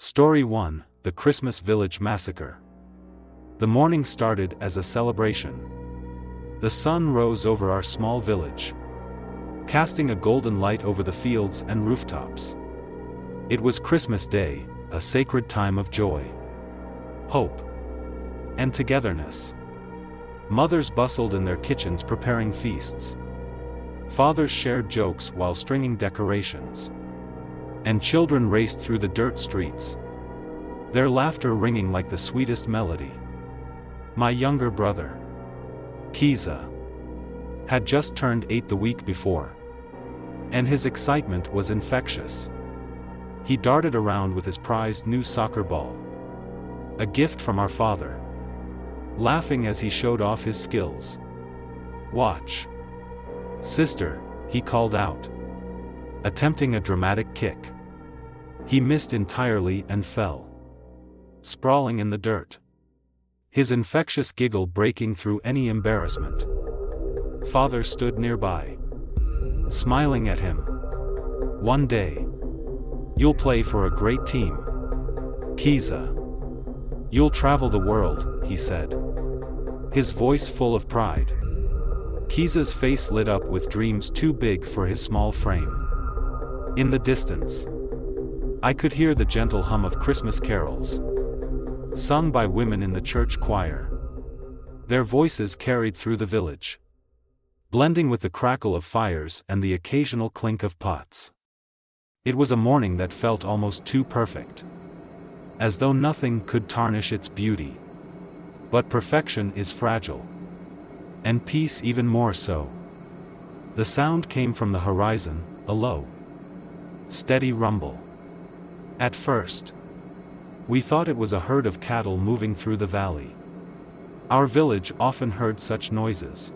Story 1: The Christmas Village Massacre. The morning started as a celebration. The sun rose over our small village, casting a golden light over the fields and rooftops. It was Christmas Day, a sacred time of joy, hope, and togetherness. Mothers bustled in their kitchens preparing feasts. Fathers shared jokes while stringing decorations. And children raced through the dirt streets, their laughter ringing like the sweetest melody. My younger brother, Kiza, had just turned 8 the week before, and his excitement was infectious. He darted around with his prized new soccer ball, a gift from our father, laughing as he showed off his skills. "Watch, sister," he called out, attempting a dramatic kick. He missed entirely and fell, sprawling in the dirt, his infectious giggle breaking through any embarrassment. Father stood nearby, smiling at him. "One day, you'll play for a great team, Kiza. You'll travel the world," he said, his voice full of pride. Kiza's face lit up with dreams too big for his small frame. In the distance, I could hear the gentle hum of Christmas carols, sung by women in the church choir. Their voices carried through the village, blending with the crackle of fires and the occasional clink of pots. It was a morning that felt almost too perfect, as though nothing could tarnish its beauty. But perfection is fragile, and peace even more so. The sound came from the horizon, a low, steady rumble. At first, we thought it was a herd of cattle moving through the valley. Our village often heard such noises,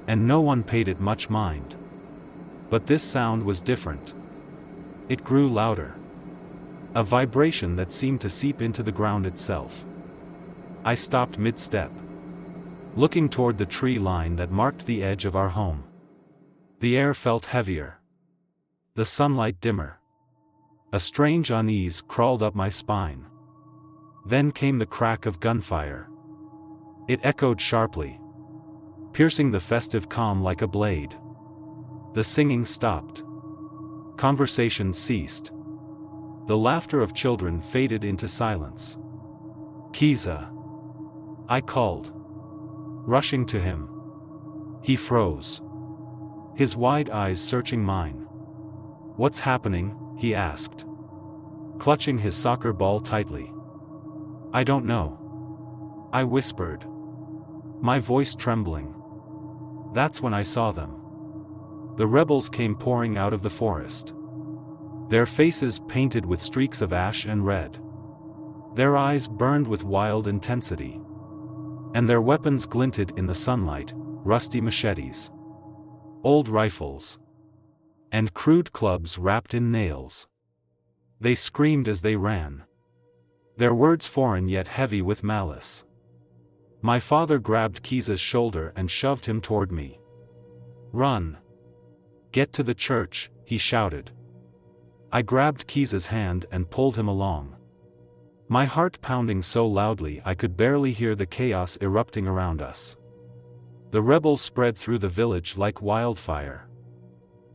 and no one paid it much mind. But this sound was different. It grew louder, a vibration that seemed to seep into the ground itself. I stopped mid-step, looking toward the tree line that marked the edge of our home. The air felt heavier, the sunlight dimmer. A strange unease crawled up my spine. Then came the crack of gunfire. It echoed sharply, piercing the festive calm like a blade. The singing stopped. Conversation ceased. The laughter of children faded into silence. "Kiza," I called, rushing to him. He froze, his wide eyes searching mine. "What's happening?" he asked, clutching his soccer ball tightly. "I don't know," I whispered, my voice trembling. That's when I saw them. The rebels came pouring out of the forest, their faces painted with streaks of ash and red. Their eyes burned with wild intensity, and their weapons glinted in the sunlight, rusty machetes, old rifles, and crude clubs wrapped in nails. They screamed as they ran, their words foreign yet heavy with malice. My father grabbed Kiza's shoulder and shoved him toward me. "Run! Get to the church," he shouted. I grabbed Kiza's hand and pulled him along, my heart pounding so loudly I could barely hear the chaos erupting around us. The rebels spread through the village like wildfire,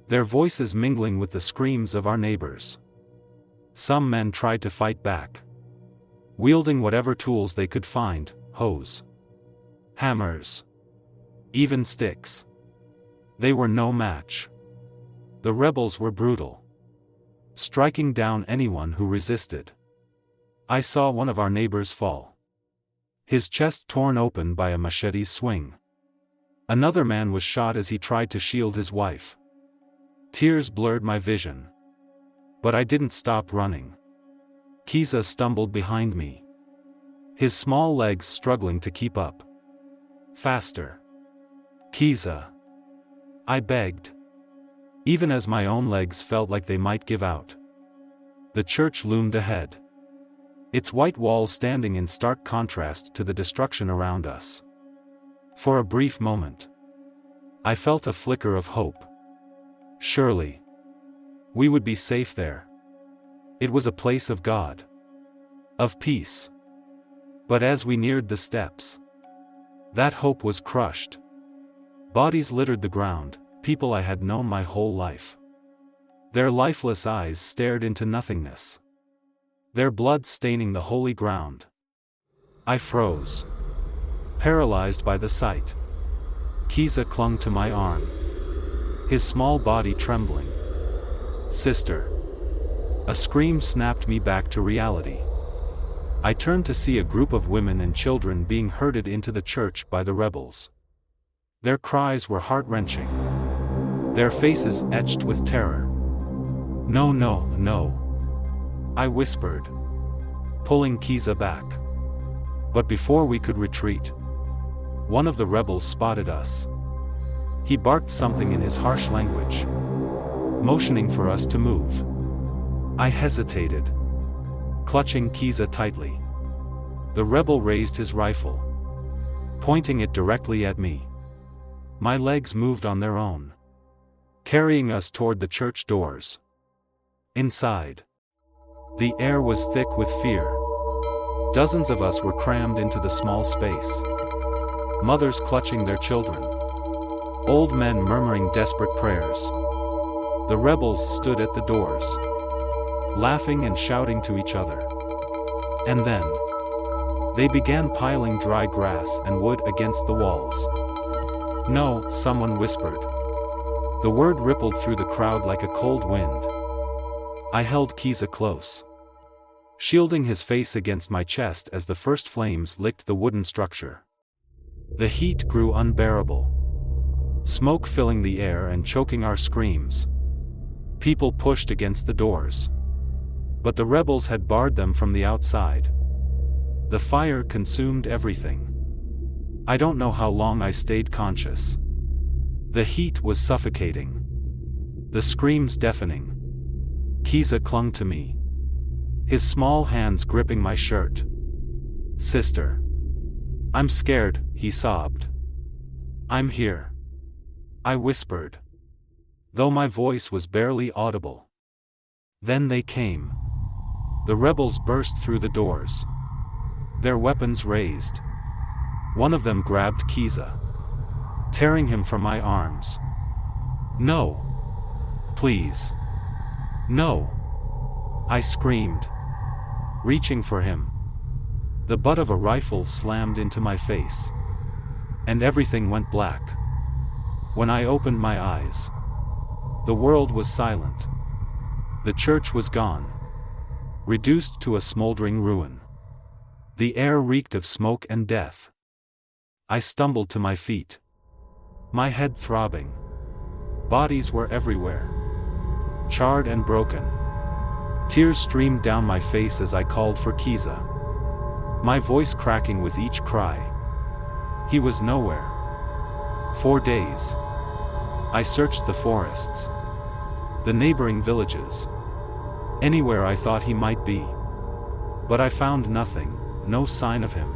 their voices mingling with the screams of our neighbors. Some men tried to fight back, wielding whatever tools they could find: hoes, hammers, even sticks. They were no match. The rebels were brutal, striking down anyone who resisted. I saw one of our neighbors fall, his chest torn open by a machete's swing. Another man was shot as he tried to shield his wife. Tears blurred my vision, but I didn't stop running. Kiza stumbled behind me, his small legs struggling to keep up. "Faster, Kiza," I begged, even as my own legs felt like they might give out. The church loomed ahead, its white walls standing in stark contrast to the destruction around us. For a brief moment, I felt a flicker of hope. Surely, we would be safe there. It was a place of God. of peace. But as we neared the steps, that hope was crushed. Bodies littered the ground, people I had known my whole life. Their lifeless eyes stared into nothingness, their blood staining the holy ground. I froze, paralyzed by the sight. Kiza clung to my arm, his small body trembling. "Sister!" A scream snapped me back to reality. I turned to see a group of women and children being herded into the church by the rebels. Their cries were heart-wrenching, their faces etched with terror. "No, no, no," I whispered, pulling Kiza back. But before we could retreat, one of the rebels spotted us. He barked something in his harsh language, motioning for us to move. I hesitated, clutching Kiza tightly. The rebel raised his rifle, pointing it directly at me. My legs moved on their own, carrying us toward the church doors. Inside, the air was thick with fear. Dozens of us were crammed into the small space. Mothers clutching their children, old men murmuring desperate prayers. The rebels stood at the doors, laughing and shouting to each other. And then, they began piling dry grass and wood against the walls. "No," someone whispered. The word rippled through the crowd like a cold wind. I held Kiza close, shielding his face against my chest as the first flames licked the wooden structure. The heat grew unbearable, smoke filling the air and choking our screams. People pushed against the doors, but the rebels had barred them from the outside. The fire consumed everything. I don't know how long I stayed conscious. The heat was suffocating, the screams deafening. Kiza clung to me, his small hands gripping my shirt. "Sister, I'm scared," he sobbed. "I'm here," I whispered, though my voice was barely audible. Then they came. The rebels burst through the doors, their weapons raised. One of them grabbed Kiza, tearing him from my arms. "No! Please! No!" I screamed, reaching for him. The butt of a rifle slammed into my face, and everything went black. When I opened my eyes, the world was silent. The church was gone, reduced to a smoldering ruin. The air reeked of smoke and death. I stumbled to my feet, my head throbbing. Bodies were everywhere, charred and broken. Tears streamed down my face as I called for Kiza, my voice cracking with each cry. He was nowhere. For days, I searched the forests, the neighboring villages, anywhere I thought he might be. But I found nothing, no sign of him,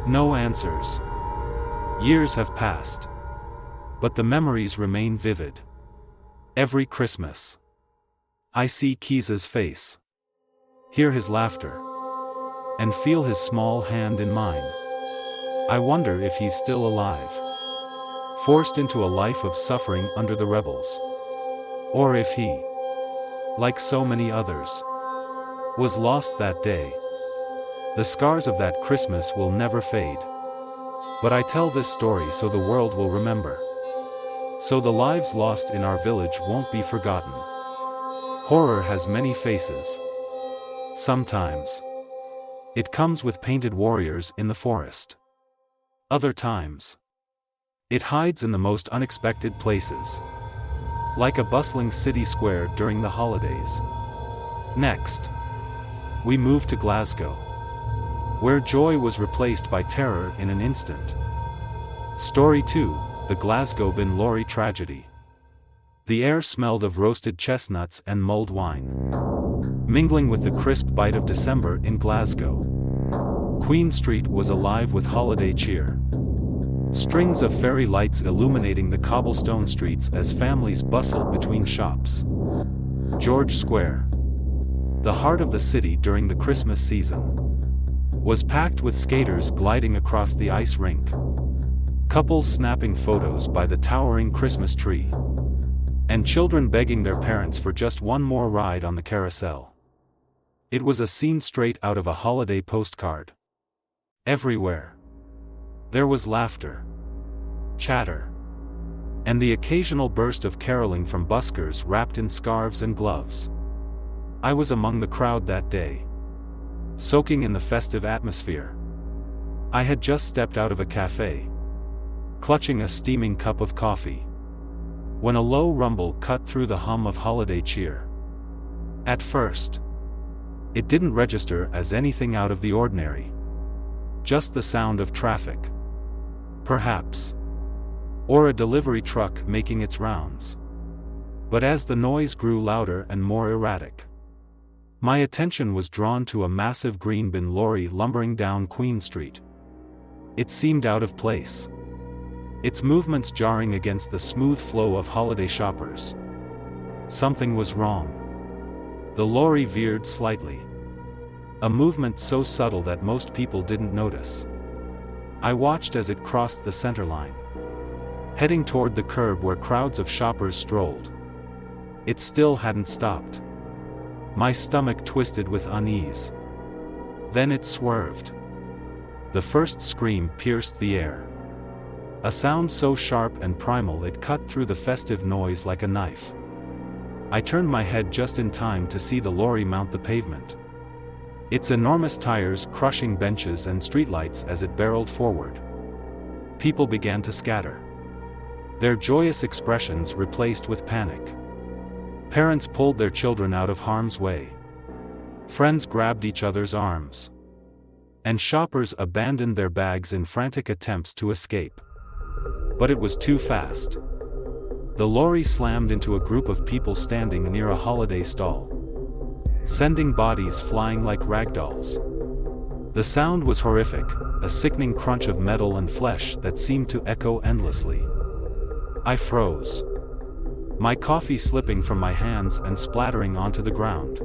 no answers. Years have passed, but the memories remain vivid. Every Christmas, I see Kiza's face, hear his laughter, and feel his small hand in mine. I wonder if he's still alive, forced into a life of suffering under the rebels, or if he, like so many others, was lost that day. The scars of that Christmas will never fade. But I tell this story so the world will remember, so the lives lost in our village won't be forgotten. Horror has many faces. Sometimes, it comes with painted warriors in the forest. Other times, it hides in the most unexpected places, like a bustling city square during the holidays. Next, we move to Glasgow, where joy was replaced by terror in an instant. Story 2, The Glasgow Bin Laurie Tragedy. The air smelled of roasted chestnuts and mulled wine, mingling with the crisp bite of December in Glasgow. Queen Street was alive with holiday cheer, strings of fairy lights illuminating the cobblestone streets as families bustled between shops. George Square, The heart of the city during the Christmas season was packed with skaters gliding across the ice rink, couples snapping photos by the towering Christmas tree, and children begging their parents for just one more ride on the carousel. It was a scene straight out of a holiday postcard. Everywhere there was laughter, chatter, and the occasional burst of caroling from buskers wrapped in scarves and gloves. I was among the crowd that day, soaking in the festive atmosphere. I had just stepped out of a cafe, clutching a steaming cup of coffee, when a low rumble cut through the hum of holiday cheer. At first, it didn't register as anything out of the ordinary. Just the sound of traffic, perhaps, or a delivery truck making its rounds. But as the noise grew louder and more erratic, my attention was drawn to a massive green bin lorry lumbering down Queen Street. It seemed out of place, its movements jarring against the smooth flow of holiday shoppers. Something was wrong. The lorry veered slightly, a movement so subtle that most people didn't notice. I watched as it crossed the center line, heading toward the curb where crowds of shoppers strolled. It still hadn't stopped. My stomach twisted with unease. Then it swerved. The first scream pierced the air, a sound so sharp and primal it cut through the festive noise like a knife. I turned my head just in time to see the lorry mount the pavement, its enormous tires crushing benches and streetlights as it barreled forward. People began to scatter, their joyous expressions replaced with panic. Parents pulled their children out of harm's way. Friends grabbed each other's arms, and shoppers abandoned their bags in frantic attempts to escape. But it was too fast. The lorry slammed into a group of people standing near a holiday stall, sending bodies flying like ragdolls. The sound was horrific, a sickening crunch of metal and flesh that seemed to echo endlessly. I froze, my coffee slipping from my hands and splattering onto the ground.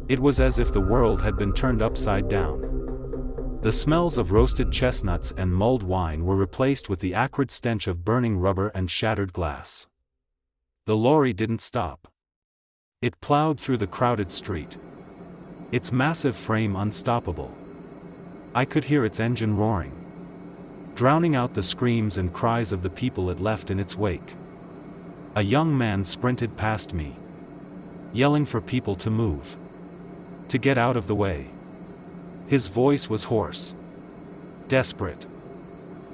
It was as if the world had been turned upside down. The smells of roasted chestnuts and mulled wine were replaced with the acrid stench of burning rubber and shattered glass. The lorry didn't stop. It plowed through the crowded street, its massive frame unstoppable. I could hear its engine roaring, drowning out the screams and cries of the people it left in its wake. A young man sprinted past me, yelling for people to move, to get out of the way. His voice was hoarse, desperate.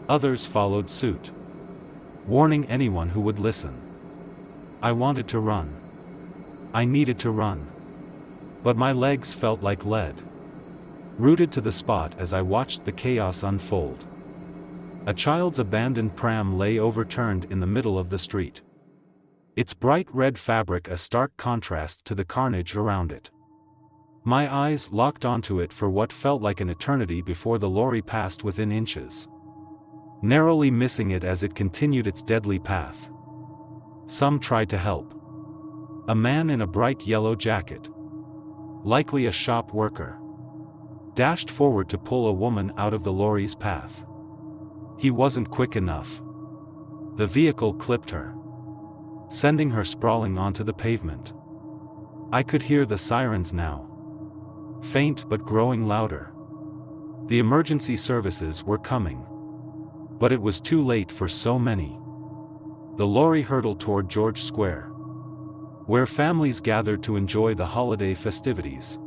Others followed suit, warning anyone who would listen. I wanted to run. I needed to run. But my legs felt like lead, rooted to the spot as I watched the chaos unfold. A child's abandoned pram lay overturned in the middle of the street, its bright red fabric a stark contrast to the carnage around it. My eyes locked onto it for what felt like an eternity before the lorry passed within inches, narrowly missing it as it continued its deadly path. Some tried to help. A man in a bright yellow jacket, likely a shop worker, dashed forward to pull a woman out of the lorry's path. He wasn't quick enough. The vehicle clipped her, sending her sprawling onto the pavement. I could hear the sirens now, faint but growing louder. The emergency services were coming. But it was too late for so many. The lorry hurtled toward George Square, where families gathered to enjoy the holiday festivities.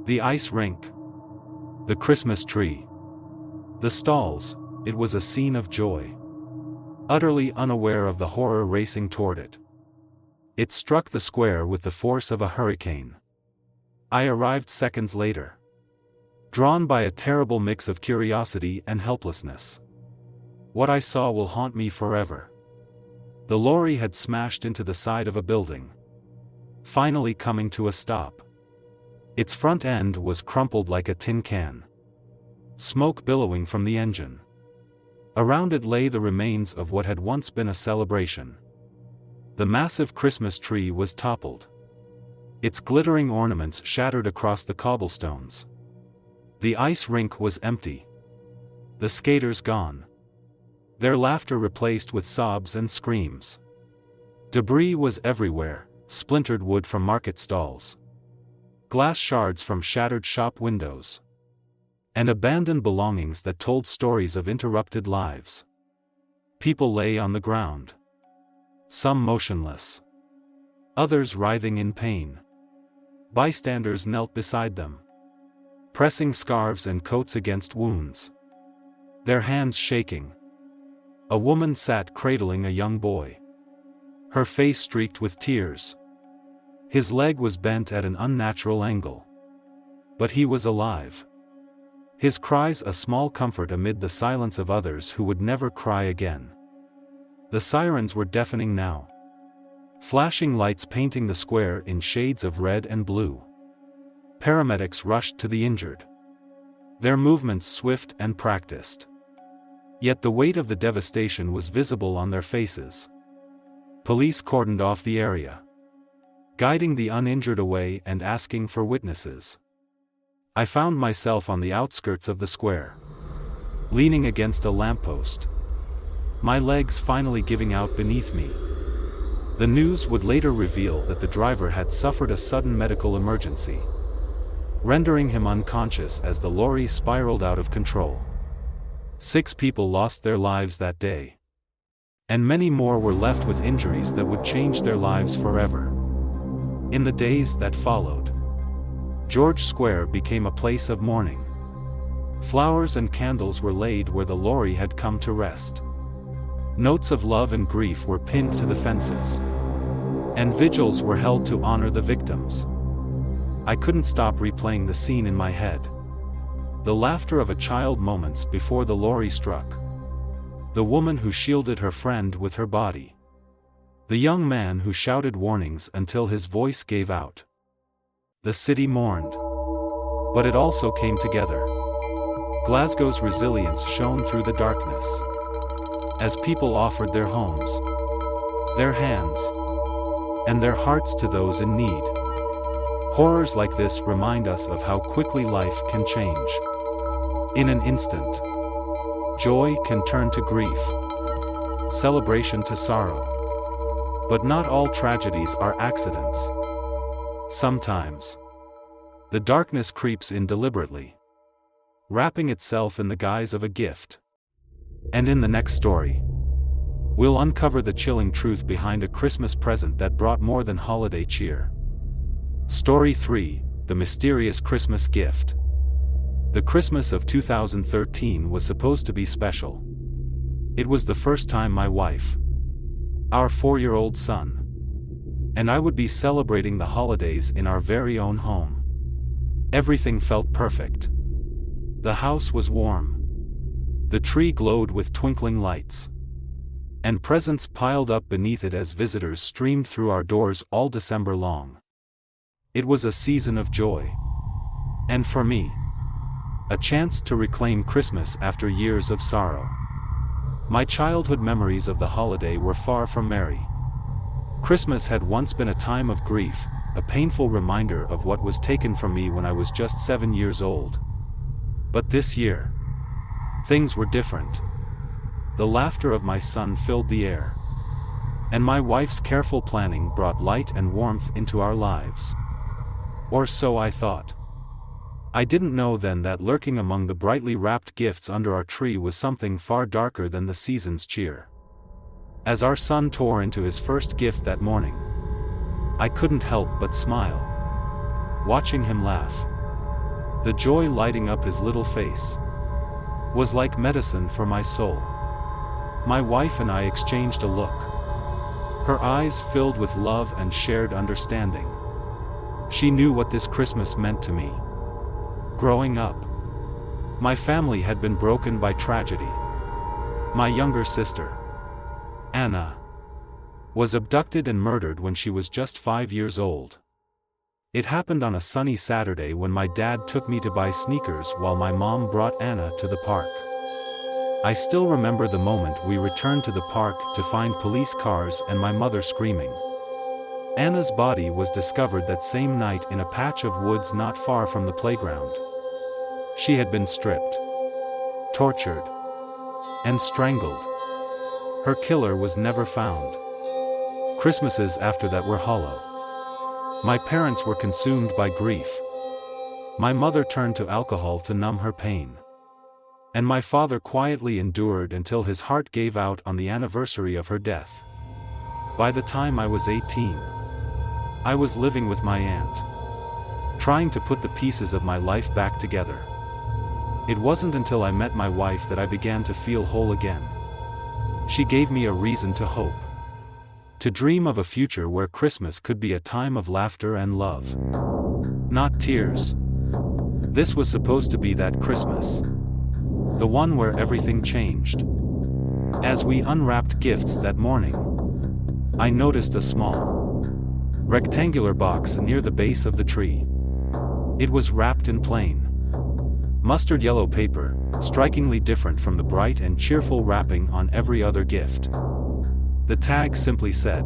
The ice rink, the Christmas tree, the stalls, it was a scene of joy. Utterly unaware of the horror racing toward it, it struck the square with the force of a hurricane. I arrived seconds later, drawn by a terrible mix of curiosity and helplessness. What I saw will haunt me forever. The lorry had smashed into the side of a building, finally coming to a stop. Its front end was crumpled like a tin can, smoke billowing from the engine. Around it lay the remains of what had once been a celebration. The massive Christmas tree was toppled, its glittering ornaments shattered across the cobblestones. The ice rink was empty. The skaters gone. Their laughter replaced with sobs and screams. Debris was everywhere, splintered wood from market stalls, glass shards from shattered shop windows, and abandoned belongings that told stories of interrupted lives. People lay on the ground. Some motionless. Others writhing in pain. Bystanders knelt beside them, pressing scarves and coats against wounds, their hands shaking. A woman sat cradling a young boy, her face streaked with tears. His leg was bent at an unnatural angle, but he was alive. His cries a small comfort amid the silence of others who would never cry again. The sirens were deafening now, flashing lights painting the square in shades of red and blue. Paramedics rushed to the injured, their movements swift and practiced. Yet the weight of the devastation was visible on their faces. Police cordoned off the area, guiding the uninjured away and asking for witnesses. I found myself on the outskirts of the square, leaning against a lamppost, my legs finally giving out beneath me. The news would later reveal that the driver had suffered a sudden medical emergency, rendering him unconscious as the lorry spiraled out of control. 6 people lost their lives that day, and many more were left with injuries that would change their lives forever. In the days that followed, George Square became a place of mourning. Flowers and candles were laid where the lorry had come to rest. Notes of love and grief were pinned to the fences, and vigils were held to honor the victims. I couldn't stop replaying the scene in my head. The laughter of a child moments before the lorry struck. The woman who shielded her friend with her body. The young man who shouted warnings until his voice gave out. The city mourned, but it also came together. Glasgow's resilience shone through the darkness, as people offered their homes, their hands, and their hearts to those in need. Horrors like this remind us of how quickly life can change. In an instant, joy can turn to grief, celebration to sorrow. But not all tragedies are accidents. Sometimes, the darkness creeps in deliberately, wrapping itself in the guise of a gift. And in the next story, we'll uncover the chilling truth behind a Christmas present that brought more than holiday cheer. Story 3: The Mysterious Christmas Gift. The Christmas of 2013 was supposed to be special. It was the first time my wife, our 4-year-old son, and I would be celebrating the holidays in our very own home. Everything felt perfect. The house was warm. The tree glowed with twinkling lights, and presents piled up beneath it as visitors streamed through our doors all December long. It was a season of joy. And for me, a chance to reclaim Christmas after years of sorrow. My childhood memories of the holiday were far from merry. Christmas had once been a time of grief, a painful reminder of what was taken from me when I was just 7 years old. But this year, things were different. The laughter of my son filled the air, and my wife's careful planning brought light and warmth into our lives. Or so I thought. I didn't know then that lurking among the brightly wrapped gifts under our tree was something far darker than the season's cheer. As our son tore into his first gift that morning, I couldn't help but smile, watching him laugh. The joy lighting up his little face was like medicine for my soul. My wife and I exchanged a look, her eyes filled with love and shared understanding. She knew what this Christmas meant to me. Growing up, my family had been broken by tragedy. My younger sister, Anna, was abducted and murdered when she was just 5 years old. It happened on a sunny Saturday when my dad took me to buy sneakers while my mom brought Anna to the park. I still remember the moment we returned to the park to find police cars and my mother screaming. Anna's body was discovered that same night in a patch of woods not far from the playground. She had been stripped, tortured, and strangled. Her killer was never found. Christmases after that were hollow. My parents were consumed by grief. My mother turned to alcohol to numb her pain. And my father quietly endured until his heart gave out on the anniversary of her death. By the time I was 18, I was living with my aunt, trying to put the pieces of my life back together. It wasn't until I met my wife that I began to feel whole again. She gave me a reason to hope. To dream of a future where Christmas could be a time of laughter and love. Not tears. This was supposed to be that Christmas. The one where everything changed. As we unwrapped gifts that morning, I noticed a small, rectangular box near the base of the tree. It was wrapped in plain, mustard yellow paper, strikingly different from the bright and cheerful wrapping on every other gift. The tag simply said,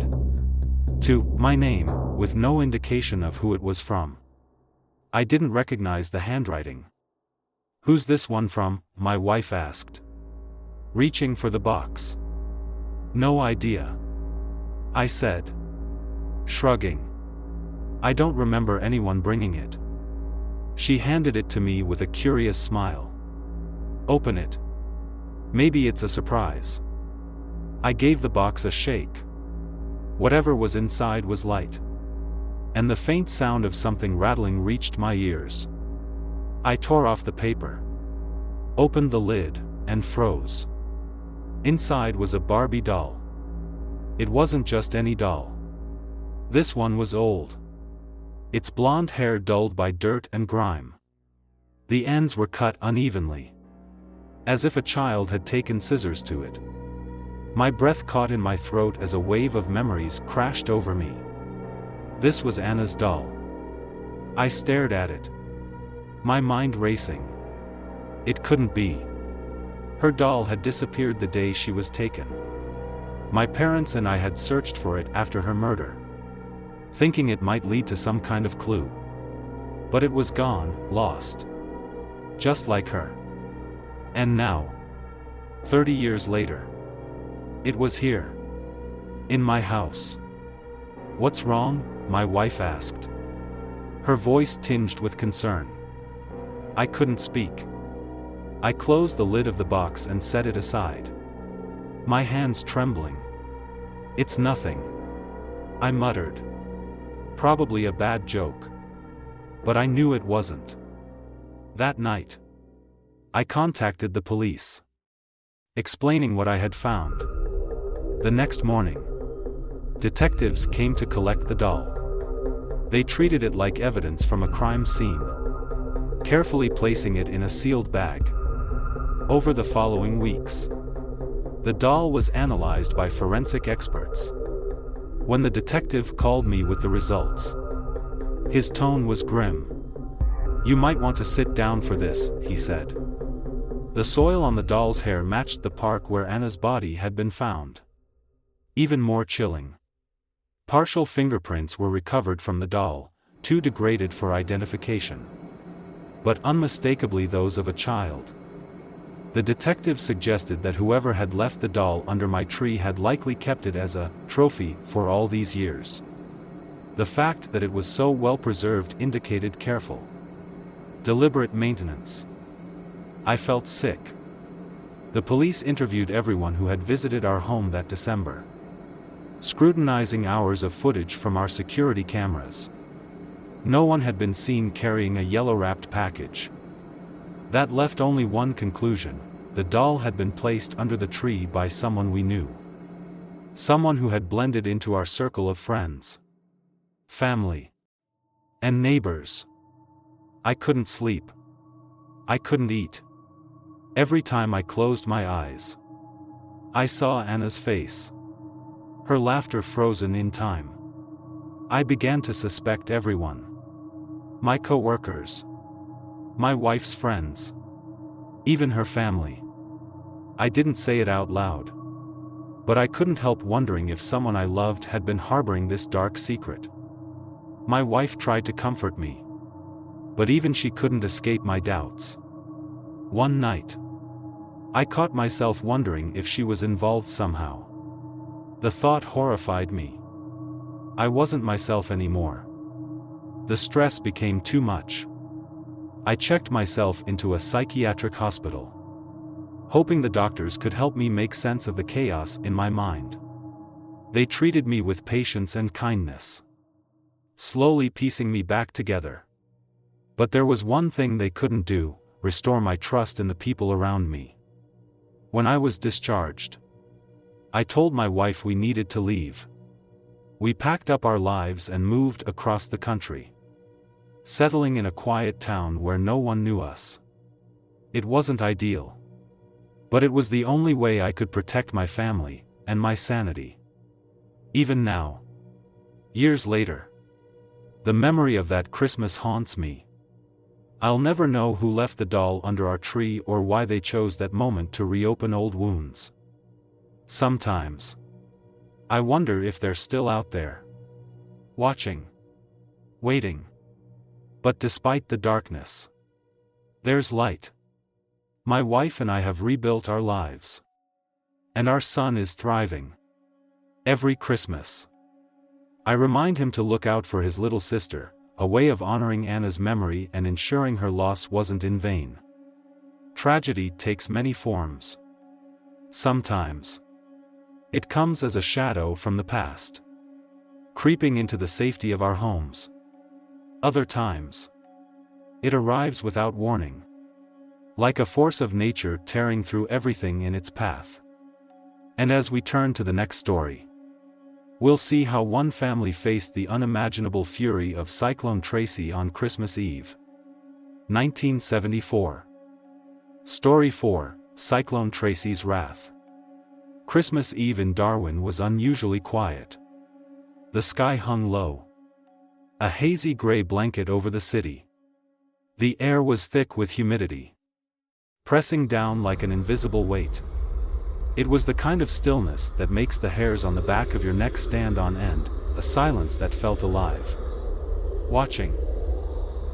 "To my name," with no indication of who it was from. I didn't recognize the handwriting. "Who's this one from?" my wife asked, reaching for the box. "No idea," I said, shrugging. "I don't remember anyone bringing it." She handed it to me with a curious smile. "Open it. Maybe it's a surprise." I gave the box a shake. Whatever was inside was light. And the faint sound of something rattling reached my ears. I tore off the paper, opened the lid, and froze. Inside was a Barbie doll. It wasn't just any doll. This one was old. Its blonde hair dulled by dirt and grime. The ends were cut unevenly, as if a child had taken scissors to it. My breath caught in my throat as a wave of memories crashed over me. This was Anna's doll. I stared at it, my mind racing. It couldn't be. Her doll had disappeared the day she was taken. My parents and I had searched for it after her murder, thinking it might lead to some kind of clue. But it was gone, lost. Just like her. And now, 30 years later, it was here. In my house. "What's wrong?" my wife asked, her voice tinged with concern. I couldn't speak. I closed the lid of the box and set it aside, my hands trembling. "It's nothing," I muttered. Probably a bad joke. But I knew it wasn't. That night, I contacted the police, explaining what I had found. The next morning, detectives came to collect the doll. They treated it like evidence from a crime scene, carefully placing it in a sealed bag. Over the following weeks, the doll was analyzed by forensic experts. When the detective called me with the results, his tone was grim. "You might want to sit down for this," he said. The soil on the doll's hair matched the park where Anna's body had been found. Even more chilling, partial fingerprints were recovered from the doll, too degraded for identification, but unmistakably those of a child. The detective suggested that whoever had left the doll under my tree had likely kept it as a trophy for all these years. The fact that it was so well preserved indicated careful, deliberate maintenance. I felt sick. The police interviewed everyone who had visited our home that December, scrutinizing hours of footage from our security cameras. No one had been seen carrying a yellow-wrapped package. That left only one conclusion: the doll had been placed under the tree by someone we knew. Someone who had blended into our circle of friends, family, and neighbors. I couldn't sleep. I couldn't eat. Every time I closed my eyes, I saw Anna's face, her laughter frozen in time. I began to suspect everyone. My co-workers, my wife's friends, even her family. I didn't say it out loud, But I couldn't help wondering if someone I loved had been harboring this dark secret. My wife tried to comfort me, but even she couldn't escape my doubts. One night, I caught myself wondering if she was involved somehow. The thought horrified me. I wasn't myself anymore. The stress became too much. I checked myself into a psychiatric hospital, hoping the doctors could help me make sense of the chaos in my mind. They treated me with patience and kindness, slowly piecing me back together. But there was one thing they couldn't do: restore my trust in the people around me. When I was discharged, I told my wife we needed to leave. We packed up our lives and moved across the country, settling in a quiet town where no one knew us. It wasn't ideal, but it was the only way I could protect my family and my sanity. Even now, years later, the memory of that Christmas haunts me. I'll never know who left the doll under our tree or why they chose that moment to reopen old wounds. Sometimes, I wonder if they're still out there, watching, waiting. But despite the darkness, there's light. My wife and I have rebuilt our lives, and our son is thriving. Every Christmas, I remind him to look out for his little sister, a way of honoring Anna's memory and ensuring her loss wasn't in vain. Tragedy takes many forms. Sometimes, it comes as a shadow from the past, creeping into the safety of our homes. Other times, it arrives without warning, like a force of nature tearing through everything in its path. And as we turn to the next story, we'll see how one family faced the unimaginable fury of Cyclone Tracy on Christmas Eve, 1974. Story 4: Cyclone Tracy's Wrath. Christmas Eve in Darwin was unusually quiet. The sky hung low, a hazy gray blanket over the city. The air was thick with humidity, pressing down like an invisible weight. It was the kind of stillness that makes the hairs on the back of your neck stand on end, a silence that felt alive. Watching,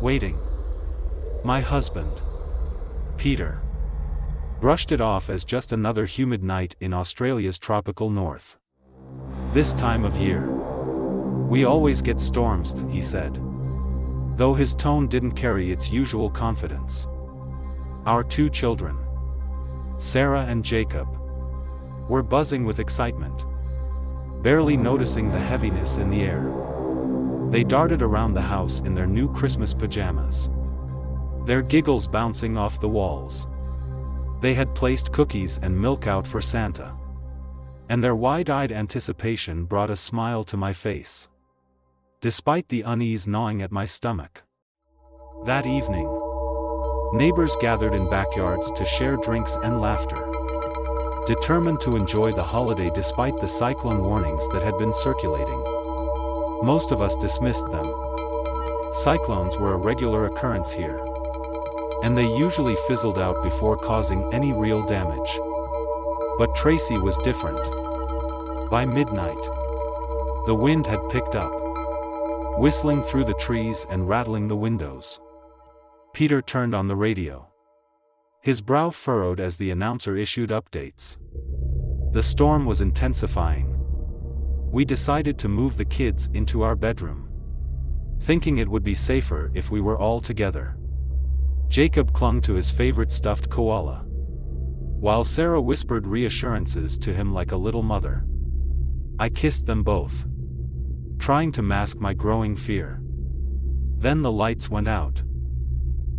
waiting. My husband, Peter, brushed it off as just another humid night in Australia's tropical north. This time of year, we always get storms, he said, though his tone didn't carry its usual confidence. Our two children, Sarah and Jacob, were buzzing with excitement, barely noticing the heaviness in the air. They darted around the house in their new Christmas pajamas, their giggles bouncing off the walls. They had placed cookies and milk out for Santa, and their wide-eyed anticipation brought a smile to my face, despite the unease gnawing at my stomach. That evening, neighbors gathered in backyards to share drinks and laughter, determined to enjoy the holiday despite the cyclone warnings that had been circulating. Most of us dismissed them. Cyclones were a regular occurrence here, and they usually fizzled out before causing any real damage. But Tracy was different. By midnight, the wind had picked up, whistling through the trees and rattling the windows. Peter turned on the radio, his brow furrowed as the announcer issued updates. The storm was intensifying. We decided to move the kids into our bedroom, thinking it would be safer if we were all together. Jacob clung to his favorite stuffed koala, while Sarah whispered reassurances to him like a little mother. I kissed them both, trying to mask my growing fear. Then the lights went out.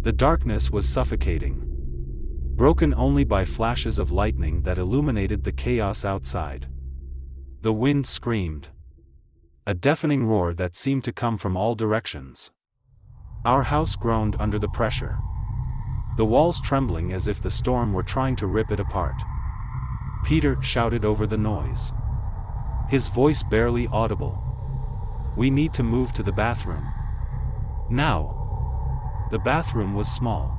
The darkness was suffocating, broken only by flashes of lightning that illuminated the chaos outside. The wind screamed, a deafening roar that seemed to come from all directions. Our house groaned under the pressure, the walls trembling as if the storm were trying to rip it apart. Peter shouted over the noise, his voice barely audible. We need to move to the bathroom now. The bathroom was small,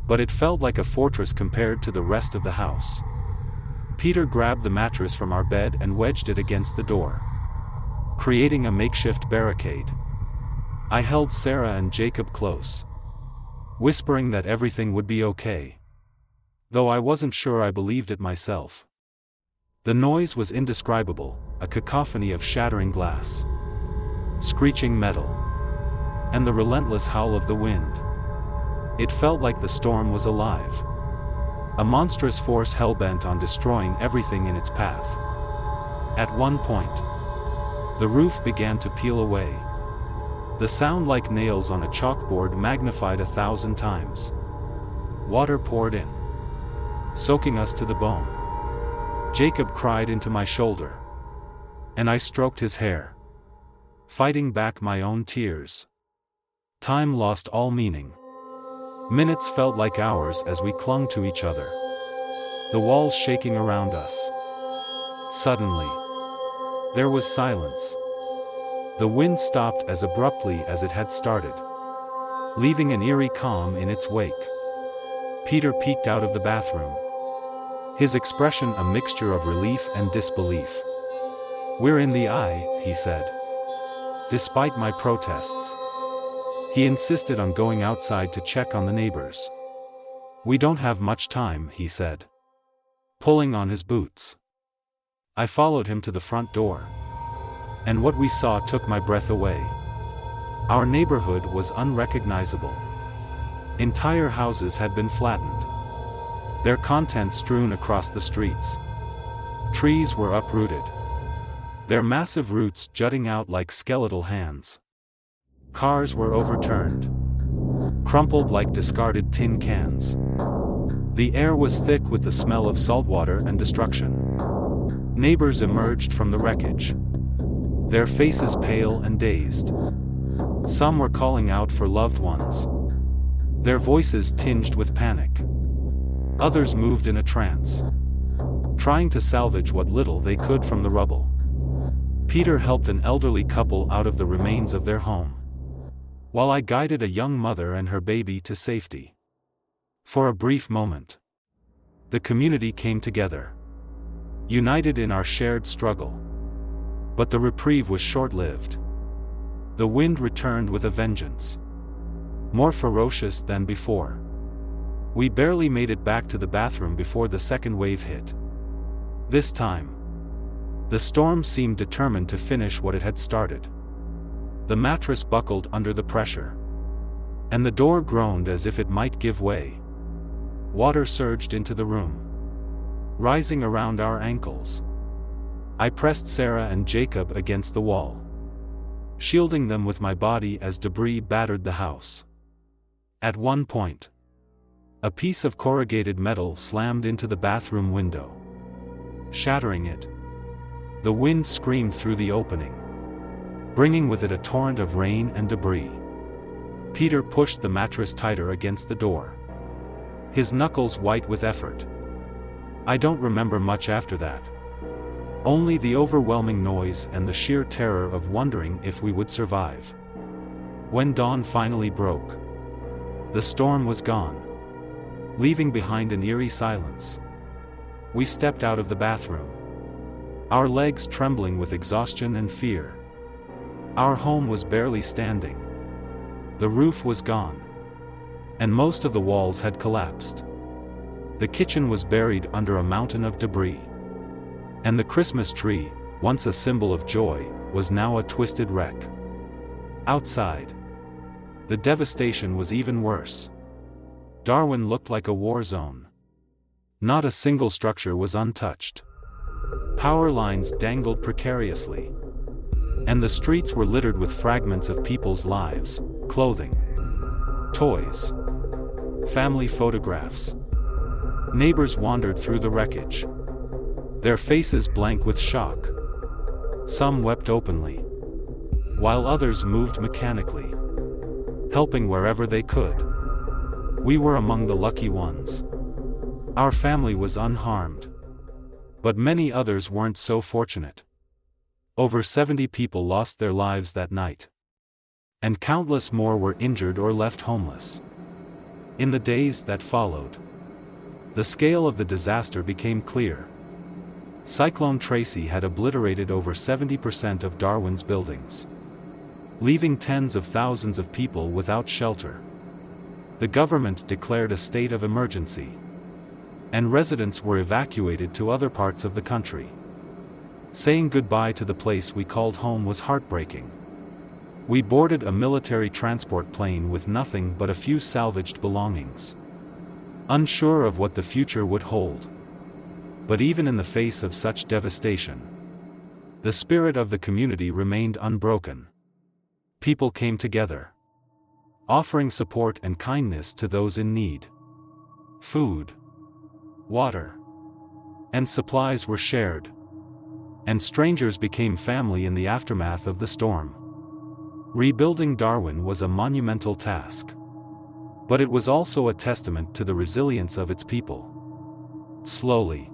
but it felt like a fortress compared to the rest of the house. Peter grabbed the mattress from our bed and wedged it against the door, creating a makeshift barricade. I held Sarah and Jacob close, whispering that everything would be okay, though I wasn't sure I believed it myself. The noise was indescribable, a cacophony of shattering glass, screeching metal, and the relentless howl of the wind. It felt like the storm was alive, a monstrous force hell-bent on destroying everything in its path. At one point, the roof began to peel away, the sound like nails on a chalkboard magnified 1,000 times. Water poured in, soaking us to the bone. Jacob cried into my shoulder, and I stroked his hair, fighting back my own tears. Time lost all meaning. Minutes felt like hours as we clung to each other, the walls shaking around us. Suddenly, there was silence. The wind stopped as abruptly as it had started, leaving an eerie calm in its wake. Peter peeked out of the bathroom, his expression a mixture of relief and disbelief. "We're in the eye," he said. Despite my protests, he insisted on going outside to check on the neighbors. "We don't have much time," he said, pulling on his boots. I followed him to the front door, and what we saw took my breath away. Our neighborhood was unrecognizable. Entire houses had been flattened, their contents strewn across the streets. Trees were uprooted, their massive roots jutting out like skeletal hands. Cars were overturned, crumpled like discarded tin cans. The air was thick with the smell of saltwater and destruction. Neighbors emerged from the wreckage, their faces pale and dazed. Some were calling out for loved ones, their voices tinged with panic. Others moved in a trance, trying to salvage what little they could from the rubble. Peter helped an elderly couple out of the remains of their home, while I guided a young mother and her baby to safety. For a brief moment, the community came together, united in our shared struggle. But the reprieve was short-lived. The wind returned with a vengeance, more ferocious than before. We barely made it back to the bathroom before the second wave hit. This time, the storm seemed determined to finish what it had started. The mattress buckled under the pressure, and the door groaned as if it might give way. Water surged into the room, rising around our ankles. I pressed Sarah and Jacob against the wall, shielding them with my body as debris battered the house. At one point, a piece of corrugated metal slammed into the bathroom window, shattering it. The wind screamed through the opening, bringing with it a torrent of rain and debris. Peter pushed the mattress tighter against the door, his knuckles white with effort. I don't remember much after that. Only the overwhelming noise and the sheer terror of wondering if we would survive. When dawn finally broke, the storm was gone, leaving behind an eerie silence. We stepped out of the bathroom, our legs trembling with exhaustion and fear. Our home was barely standing. The roof was gone, and most of the walls had collapsed. The kitchen was buried under a mountain of debris, and the Christmas tree, once a symbol of joy, was now a twisted wreck. Outside, the devastation was even worse. Darwin looked like a war zone. Not a single structure was untouched. Power lines dangled precariously, and the streets were littered with fragments of people's lives, clothing, toys, family photographs. Neighbors wandered through the wreckage, their faces blank with shock. Some wept openly, while others moved mechanically, helping wherever they could. We were among the lucky ones. Our family was unharmed, but many others weren't so fortunate. Over 70 people lost their lives that night, and countless more were injured or left homeless. In the days that followed, the scale of the disaster became clear. Cyclone Tracy had obliterated over 70% of Darwin's buildings, leaving tens of thousands of people without shelter. The government declared a state of emergency, and residents were evacuated to other parts of the country. Saying goodbye to the place we called home was heartbreaking. We boarded a military transport plane with nothing but a few salvaged belongings, unsure of what the future would hold. But even in the face of such devastation, the spirit of the community remained unbroken. People came together, offering support and kindness to those in need. Food, water, and supplies were shared, and strangers became family in the aftermath of the storm. Rebuilding Darwin was a monumental task, but it was also a testament to the resilience of its people. Slowly,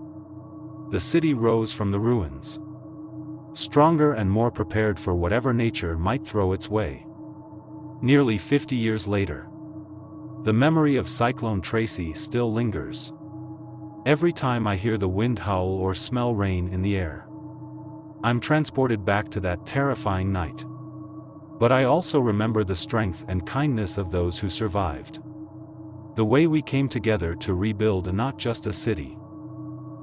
the city rose from the ruins, stronger and more prepared for whatever nature might throw its way. Nearly 50 years later, the memory of Cyclone Tracy still lingers. Every time I hear the wind howl or smell rain in the air, I'm transported back to that terrifying night. But I also remember the strength and kindness of those who survived. The way we came together to rebuild not just a city,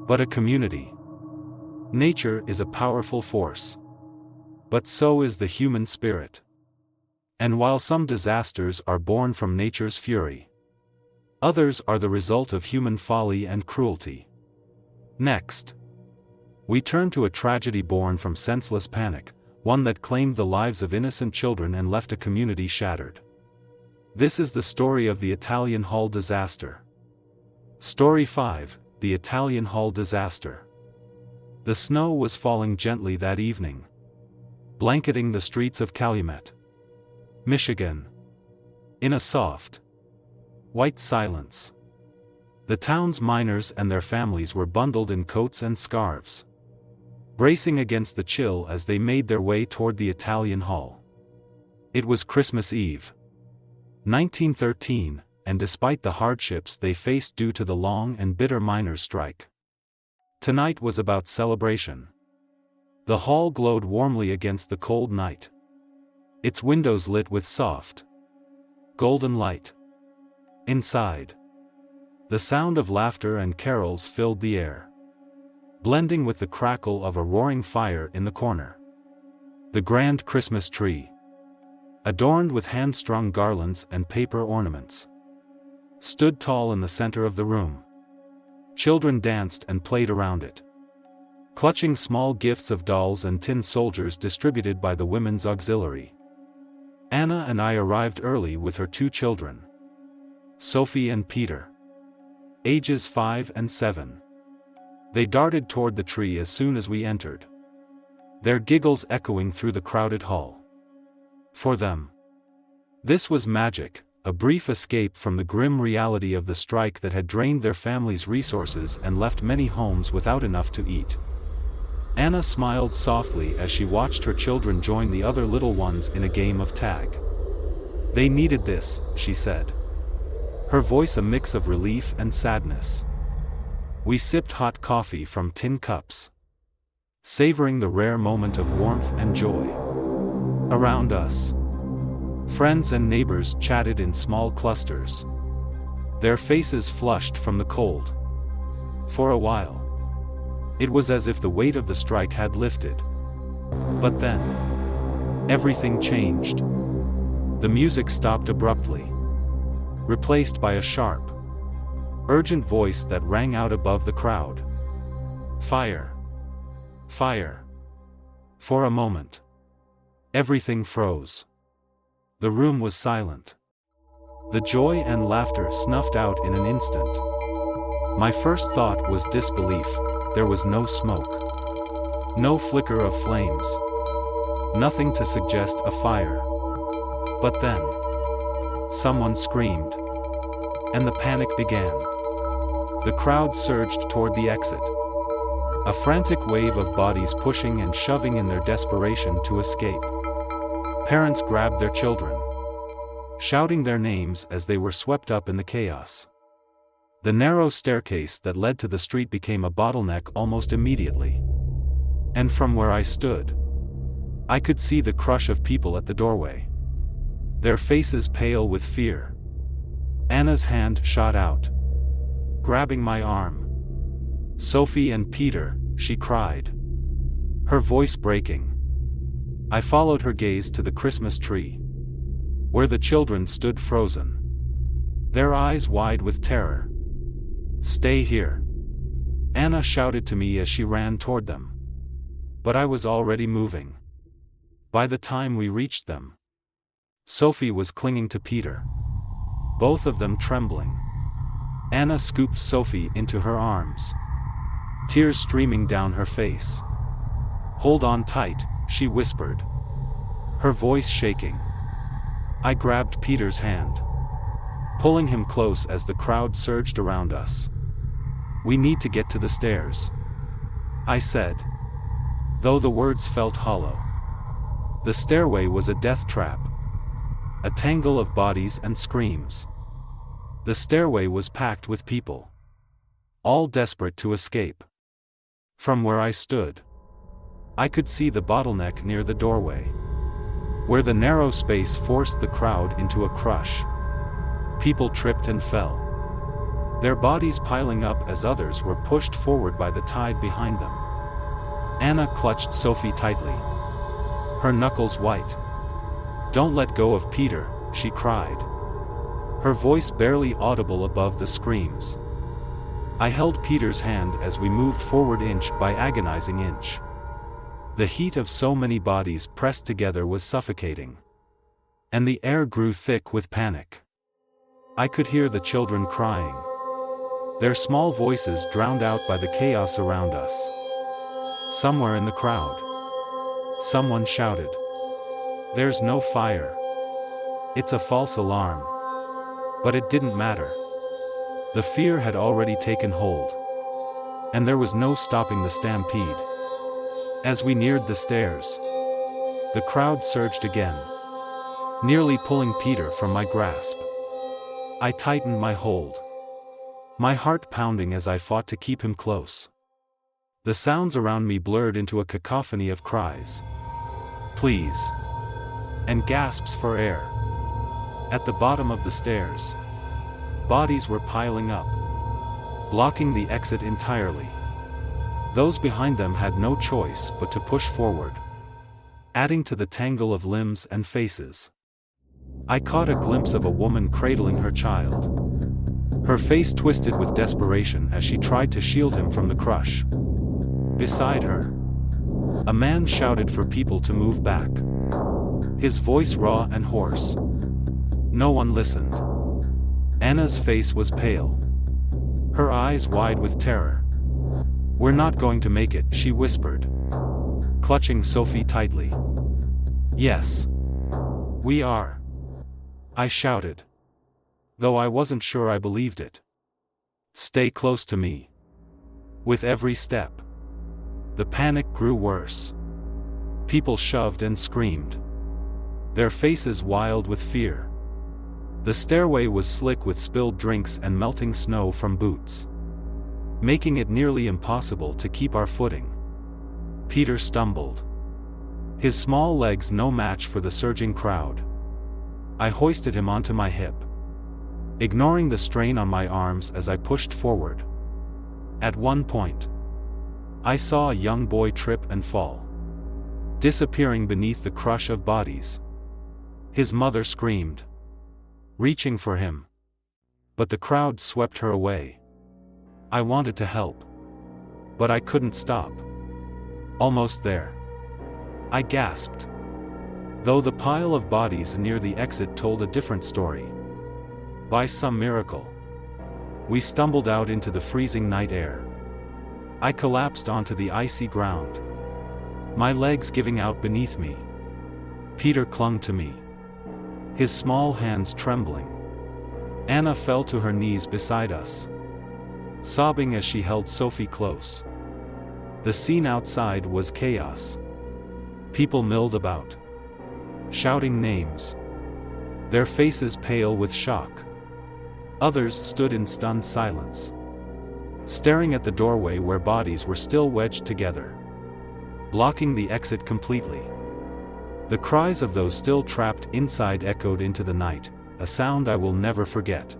but a community. Nature is a powerful force, but so is the human spirit. And while some disasters are born from nature's fury, others are the result of human folly and cruelty. Next, we turn to a tragedy born from senseless panic, one that claimed the lives of innocent children and left a community shattered. This is the story of the Italian Hall disaster. Story 5: The Italian Hall disaster. The snow was falling gently that evening, blanketing the streets of Calumet, Michigan, in a soft, white silence. The town's miners and their families were bundled in coats and scarves, bracing against the chill as they made their way toward the Italian Hall. It was Christmas Eve, 1913, and despite the hardships they faced due to the long and bitter miners' strike, tonight was about celebration. The hall glowed warmly against the cold night, its windows lit with soft, golden light. Inside, the sound of laughter and carols filled the air, blending with the crackle of a roaring fire in the corner. The grand Christmas tree, adorned with hand-strung garlands and paper ornaments, stood tall in the center of the room. Children danced and played around it, clutching small gifts of dolls and tin soldiers distributed by the Women's Auxiliary. Anna and I arrived early with her 2 children, Sophie and Peter, ages 5 and 7. They darted toward the tree as soon as we entered, their giggles echoing through the crowded hall. For them, this was magic, a brief escape from the grim reality of the strike that had drained their families' resources and left many homes without enough to eat. Anna smiled softly as she watched her children join the other little ones in a game of tag. They needed this, she said, her voice a mix of relief and sadness. We sipped hot coffee from tin cups, savoring the rare moment of warmth and joy. Around us, friends and neighbors chatted in small clusters, their faces flushed from the cold. For a while, it was as if the weight of the strike had lifted. But then, everything changed. The music stopped abruptly, replaced by a sharp, urgent voice that rang out above the crowd. Fire! Fire! For a moment, everything froze. The room was silent. The joy and laughter snuffed out in an instant. My first thought was disbelief. There was no smoke, no flicker of flames, nothing to suggest a fire. But then, someone screamed, and the panic began. The crowd surged toward the exit, a frantic wave of bodies pushing and shoving in their desperation to escape. Parents grabbed their children, shouting their names as they were swept up in the chaos. The narrow staircase that led to the street became a bottleneck almost immediately. And from where I stood, I could see the crush of people at the doorway. Their faces pale with fear. Anna's hand shot out, grabbing my arm. "Sophie and Peter," she cried, her voice breaking. I followed her gaze to the Christmas tree, where the children stood frozen, their eyes wide with terror. "Stay here," Anna shouted to me as she ran toward them. But I was already moving. By the time we reached them, Sophie was clinging to Peter, both of them trembling. Anna scooped Sophie into her arms, tears streaming down her face. "Hold on tight," she whispered, her voice shaking. I grabbed Peter's hand, pulling him close as the crowd surged around us. "We need to get to the stairs," I said, though the words felt hollow. The stairway was a death trap, a tangle of bodies and screams. The stairway was packed with people, all desperate to escape. From where I stood, I could see the bottleneck near the doorway, where the narrow space forced the crowd into a crush. People tripped and fell, their bodies piling up as others were pushed forward by the tide behind them. Anna clutched Sophie tightly, her knuckles white. "Don't let go of Peter," she cried, her voice barely audible above the screams. I held Peter's hand as we moved forward inch by agonizing inch. The heat of so many bodies pressed together was suffocating, and the air grew thick with panic. I could hear the children crying, their small voices drowned out by the chaos around us. Somewhere in the crowd, someone shouted, "There's no fire. It's a false alarm." But it didn't matter. The fear had already taken hold, and there was no stopping the stampede. As we neared the stairs, the crowd surged again, nearly pulling Peter from my grasp. I tightened my hold, my heart pounding as I fought to keep him close. The sounds around me blurred into a cacophony of cries, "Please," and gasps for air. At the bottom of the stairs, bodies were piling up, blocking the exit entirely. Those behind them had no choice but to push forward, adding to the tangle of limbs and faces. I caught a glimpse of a woman cradling her child, her face twisted with desperation as she tried to shield him from the crush. Beside her, a man shouted for people to move back, his voice raw and hoarse. No one listened. Anna's face was pale, her eyes wide with terror. "We're not going to make it," she whispered, clutching Sophie tightly. "Yes, we are," I shouted, though I wasn't sure I believed it. "Stay close to me." With every step, the panic grew worse. People shoved and screamed, their faces wild with fear. The stairway was slick with spilled drinks and melting snow from boots, making it nearly impossible to keep our footing. Peter stumbled, his small legs no match for the surging crowd. I hoisted him onto my hip, ignoring the strain on my arms as I pushed forward. At one point, I saw a young boy trip and fall, disappearing beneath the crush of bodies. His mother screamed, reaching for him, but the crowd swept her away. I wanted to help, but I couldn't stop. "Almost there," I gasped, though the pile of bodies near the exit told a different story. By some miracle, we stumbled out into the freezing night air. I collapsed onto the icy ground, my legs giving out beneath me. Peter clung to me, his small hands trembling. Anna fell to her knees beside us, sobbing as she held Sophie close. The scene outside was chaos. People milled about, shouting names, their faces pale with shock. Others stood in stunned silence, staring at the doorway where bodies were still wedged together, blocking the exit completely. The cries of those still trapped inside echoed into the night, a sound I will never forget.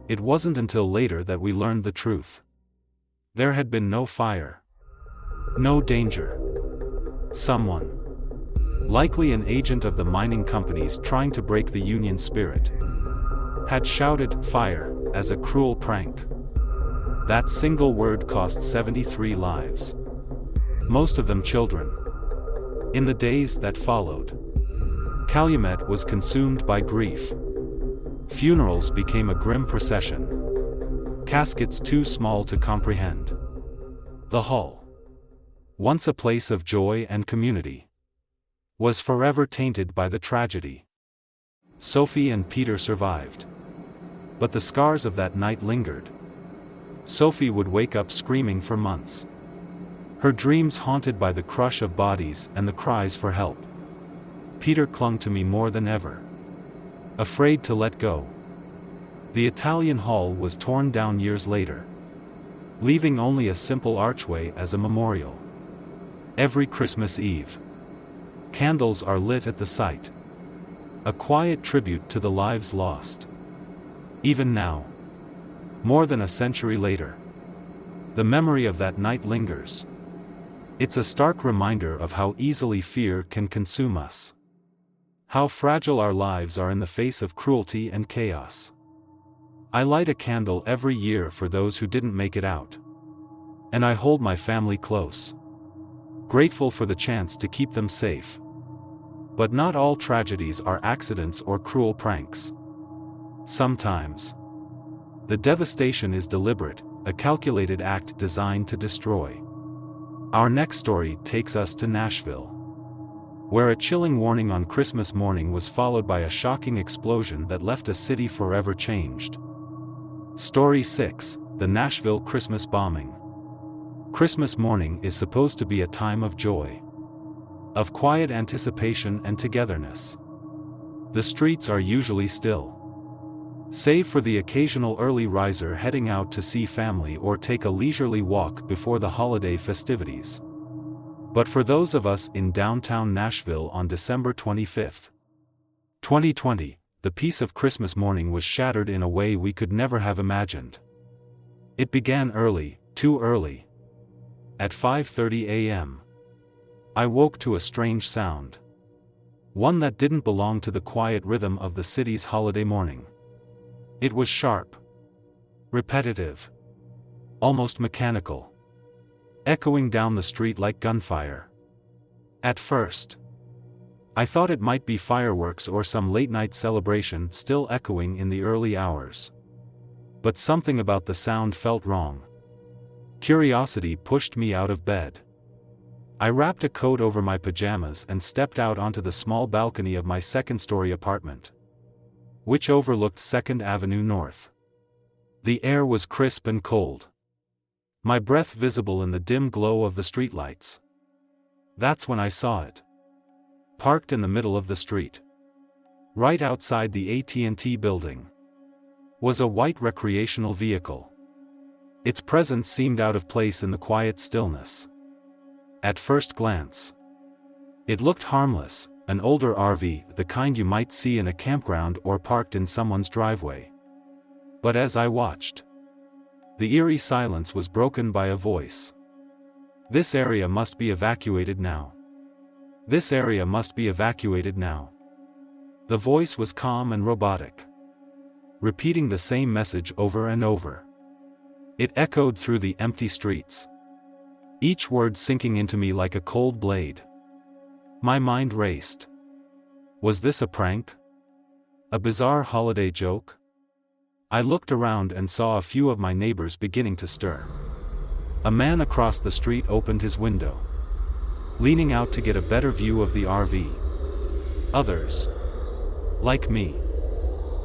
It wasn't until later that we learned the truth. There had been no fire, no danger. Someone, likely an agent of the mining companies trying to break the union spirit, had shouted "fire" as a cruel prank. That single word cost 73 lives, most of them children. In the days that followed, Calumet was consumed by grief. Funerals became a grim procession, caskets too small to comprehend. The Hall, once a place of joy and community, was forever tainted by the tragedy. Sophie and Peter survived, but the scars of that night lingered. Sophie would wake up screaming for months, her dreams haunted by the crush of bodies and the cries for help. Peter clung to me more than ever, afraid to let go. The Italian hall was torn down years later, leaving only a simple archway as a memorial. Every Christmas Eve, candles are lit at the site, a quiet tribute to the lives lost. Even now, more than a century later, the memory of that night lingers. It's a stark reminder of how easily fear can consume us, how fragile our lives are in the face of cruelty and chaos. I light a candle every year for those who didn't make it out, and I hold my family close, grateful for the chance to keep them safe. But not all tragedies are accidents or cruel pranks. Sometimes, the devastation is deliberate, a calculated act designed to destroy. Our next story takes us to Nashville, where a chilling warning on Christmas morning was followed by a shocking explosion that left a city forever changed. Story 6: The Nashville Christmas Bombing. Christmas morning is supposed to be a time of joy, of quiet anticipation and togetherness. The streets are usually still, save for the occasional early riser heading out to see family or take a leisurely walk before the holiday festivities. But for those of us in downtown Nashville on December 25, 2020, the peace of Christmas morning was shattered in a way we could never have imagined. It began early, too early. At 5:30 a.m., I woke to a strange sound, one that didn't belong to the quiet rhythm of the city's holiday morning. It was sharp, repetitive, almost mechanical, echoing down the street like gunfire. At first, I thought it might be fireworks or some late-night celebration still echoing in the early hours. But something about the sound felt wrong. Curiosity pushed me out of bed. I wrapped a coat over my pajamas and stepped out onto the small balcony of my second-story apartment, which overlooked 2nd Avenue North. The air was crisp and cold, my breath visible in the dim glow of the streetlights. That's when I saw it. Parked in the middle of the street, right outside the AT&T building, was a white recreational vehicle. Its presence seemed out of place in the quiet stillness. At first glance, it looked harmless, an older RV, the kind you might see in a campground or parked in someone's driveway. But as I watched, the eerie silence was broken by a voice. "This area must be evacuated now. This area must be evacuated now." The voice was calm and robotic, repeating the same message over and over. It echoed through the empty streets, each word sinking into me like a cold blade. My mind raced. Was this a prank? A bizarre holiday joke? I looked around and saw a few of my neighbors beginning to stir. A man across the street opened his window, leaning out to get a better view of the RV. Others, like me,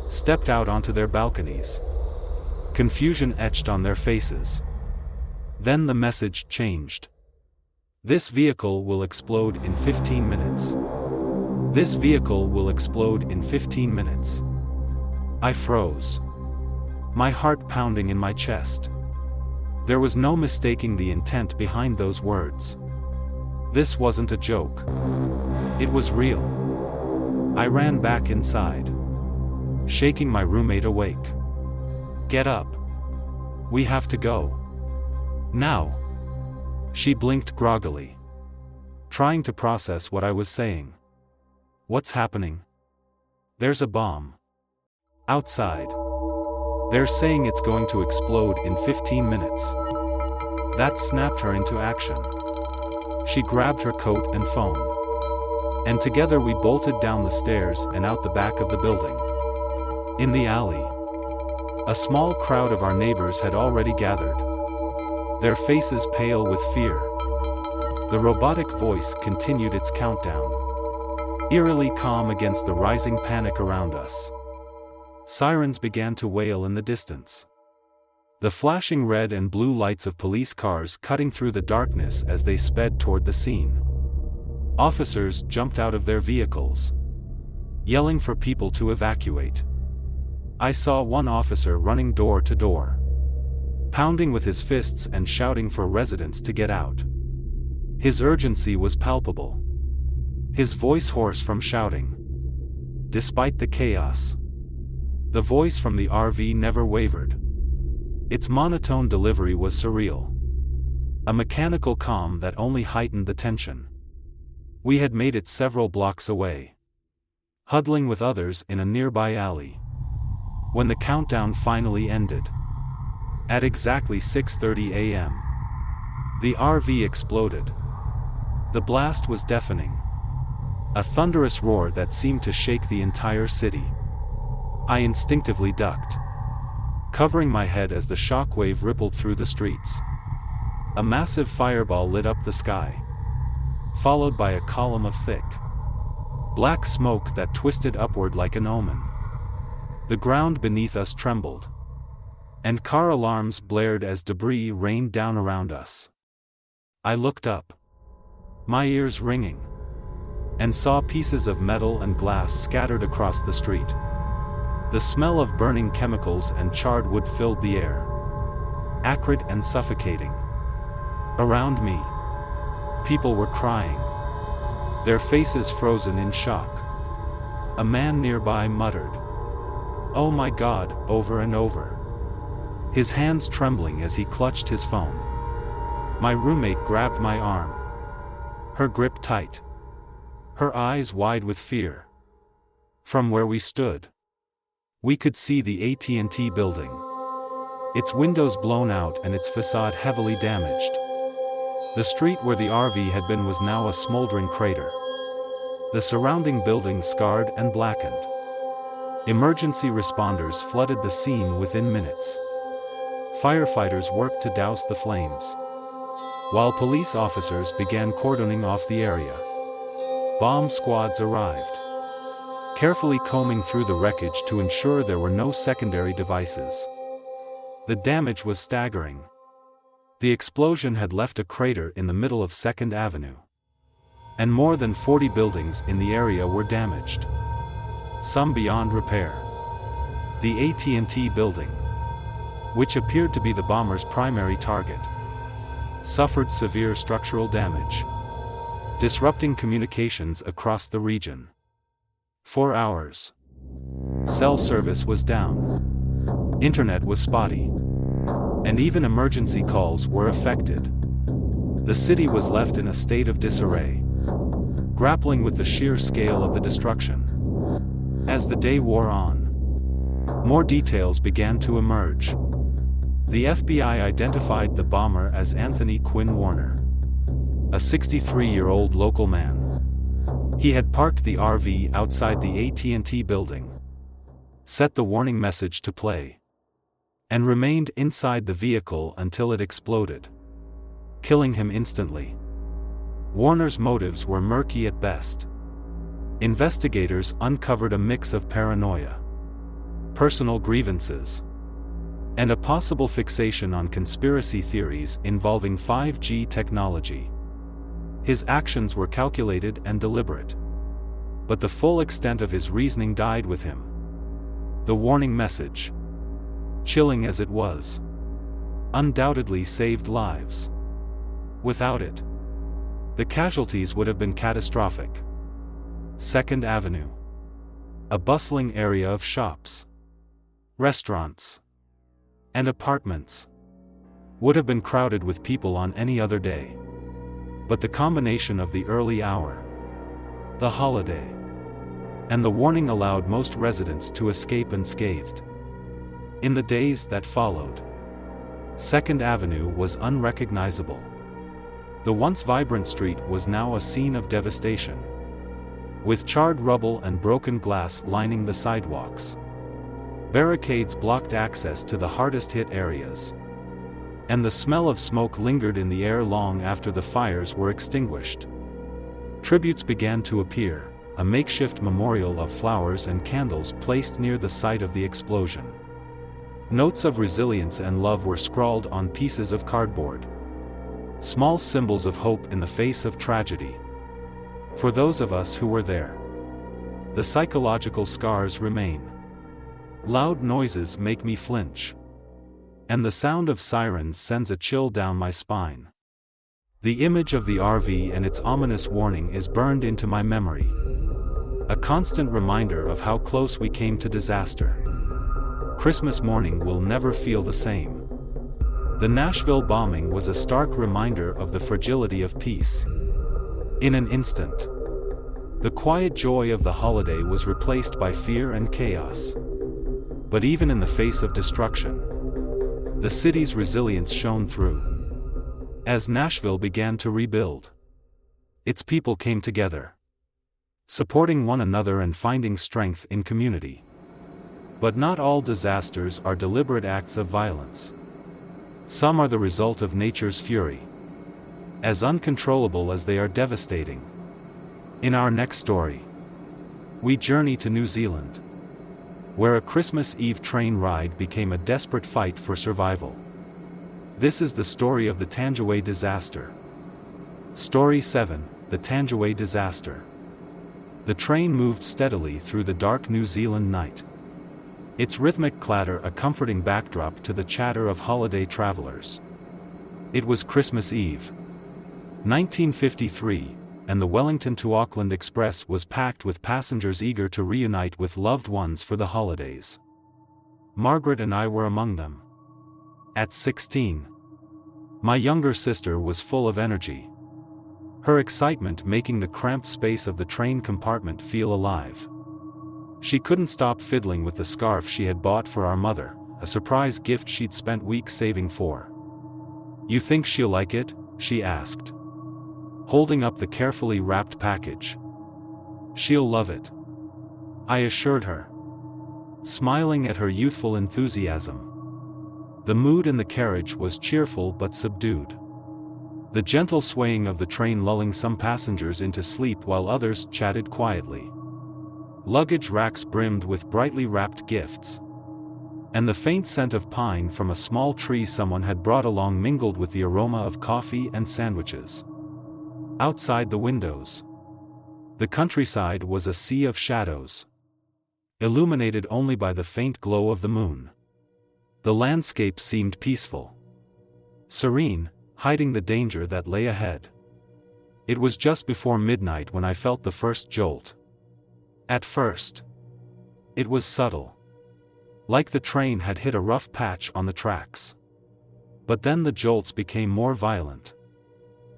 stepped out onto their balconies, confusion etched on their faces. Then the message changed. "This vehicle will explode in 15 minutes. This vehicle will explode in 15 minutes." I froze. my heart pounding in my chest. There was no mistaking the intent behind those words. This wasn't a joke. It was real. I ran back inside, shaking my roommate awake. "Get up. We have to go. Now." She blinked groggily, trying to process what I was saying. "What's happening?" "There's a bomb outside. They're saying it's going to explode in 15 minutes. That snapped her into action. She grabbed her coat and phone, and together we bolted down the stairs and out the back of the building. In the alley, a small crowd of our neighbors had already gathered, their faces pale with fear. The robotic voice continued its countdown, eerily calm against the rising panic around us. Sirens began to wail in the distance, the flashing red and blue lights of police cars cutting through the darkness as they sped toward the scene. Officers jumped out of their vehicles, yelling for people to evacuate. I saw one officer running door to door, pounding with his fists and shouting for residents to get out. His urgency was palpable, his voice hoarse from shouting. Despite the chaos, the voice from the RV never wavered. Its monotone delivery was surreal, a mechanical calm that only heightened the tension. We had made it several blocks away, huddling with others in a nearby alley, when the countdown finally ended. At exactly 6:30 a.m., the RV exploded. The blast was deafening, a thunderous roar that seemed to shake the entire city. I instinctively ducked, covering my head as the shockwave rippled through the streets. A massive fireball lit up the sky, followed by a column of thick, black smoke that twisted upward like an omen. The ground beneath us trembled, and car alarms blared as debris rained down around us. I looked up, my ears ringing, and saw pieces of metal and glass scattered across the street. The smell of burning chemicals and charred wood filled the air, acrid and suffocating. Around me, people were crying, their faces frozen in shock. A man nearby muttered, "Oh my God," over and over, his hands trembling as he clutched his phone. My roommate grabbed my arm, her grip tight, her eyes wide with fear. From where we stood, we could see the AT&T building, its windows blown out and its facade heavily damaged. The street where the RV had been was now a smoldering crater, the surrounding buildings scarred and blackened. Emergency responders flooded the scene within minutes. Firefighters worked to douse the flames, while police officers began cordoning off the area. Bomb squads arrived, carefully combing through the wreckage to ensure there were no secondary devices. The damage was staggering. The explosion had left a crater in the middle of 2nd Avenue, and more than 40 buildings in the area were damaged, some beyond repair. The AT&T building, which appeared to be the bomber's primary target, suffered severe structural damage, disrupting communications across the region. For hours, cell service was down, internet was spotty, and even emergency calls were affected. The city was left in a state of disarray, grappling with the sheer scale of the destruction. As the day wore on, more details began to emerge. The FBI identified the bomber as Anthony Quinn Warner, a 63-year-old local man. He had parked the RV outside the AT&T building, set the warning message to play, and remained inside the vehicle until it exploded, killing him instantly. Warner's motives were murky at best. Investigators uncovered a mix of paranoia, personal grievances, and a possible fixation on conspiracy theories involving 5G technology. His actions were calculated and deliberate, but the full extent of his reasoning died with him. The warning message, chilling as it was, undoubtedly saved lives. Without it, the casualties would have been catastrophic. 2nd Avenue, a bustling area of shops, restaurants, and apartments, would have been crowded with people on any other day. But the combination of the early hour, the holiday, and the warning allowed most residents to escape unscathed. In the days that followed, 2nd Avenue was unrecognizable. The once vibrant street was now a scene of devastation, with charred rubble and broken glass lining the sidewalks. Barricades blocked access to the hardest-hit areas, and the smell of smoke lingered in the air long after the fires were extinguished. Tributes began to appear, a makeshift memorial of flowers and candles placed near the site of the explosion. Notes of resilience and love were scrawled on pieces of cardboard. Small symbols of hope in the face of tragedy. For those of us who were there, the psychological scars remain. Loud noises make me flinch, and the sound of sirens sends a chill down my spine. The image of the RV and its ominous warning is burned into my memory, a constant reminder of how close we came to disaster. Christmas morning will never feel the same. The Nashville bombing was a stark reminder of the fragility of peace. In an instant, the quiet joy of the holiday was replaced by fear and chaos. But even in the face of destruction, the city's resilience shone through. As Nashville began to rebuild, its people came together, supporting one another and finding strength in community. But not all disasters are deliberate acts of violence. Some are the result of nature's fury, as uncontrollable as they are devastating. In our next story, we journey to New Zealand, where a Christmas Eve train ride became a desperate fight for survival. This is the story of the Tangiwai disaster. Story 7, the Tangiwai disaster. The train moved steadily through the dark New Zealand night, its rhythmic clatter a comforting backdrop to the chatter of holiday travelers. It was Christmas Eve, 1953, and the Wellington to Auckland Express was packed with passengers eager to reunite with loved ones for the holidays. Margaret and I were among them. At 16, my younger sister was full of energy, her excitement making the cramped space of the train compartment feel alive. She couldn't stop fiddling with the scarf she had bought for our mother, a surprise gift she'd spent weeks saving for. "You think she'll like it?" she asked, holding up the carefully wrapped package. "She'll love it," I assured her, smiling at her youthful enthusiasm. The mood in the carriage was cheerful but subdued, the gentle swaying of the train lulling some passengers into sleep while others chatted quietly. Luggage racks brimmed with brightly wrapped gifts, and the faint scent of pine from a small tree someone had brought along mingled with the aroma of coffee and sandwiches. Outside the windows, the countryside was a sea of shadows, illuminated only by the faint glow of the moon. The landscape seemed peaceful, serene, hiding the danger that lay ahead. It was just before midnight when I felt the first jolt. At first, it was subtle, like the train had hit a rough patch on the tracks. But then the jolts became more violent,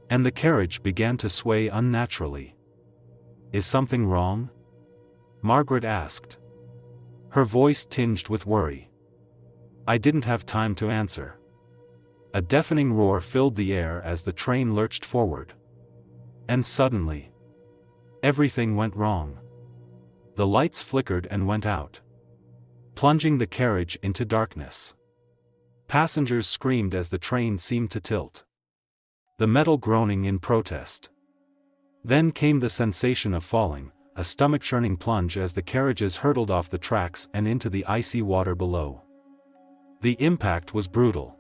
and the carriage began to sway unnaturally. "Is something wrong?" Margaret asked, her voice tinged with worry. I didn't have time to answer. A deafening roar filled the air as the train lurched forward. And suddenly, everything went wrong. The lights flickered and went out, plunging the carriage into darkness. Passengers screamed as the train seemed to tilt, the metal groaning in protest. Then came the sensation of falling, a stomach-churning plunge as the carriages hurtled off the tracks and into the icy water below. The impact was brutal.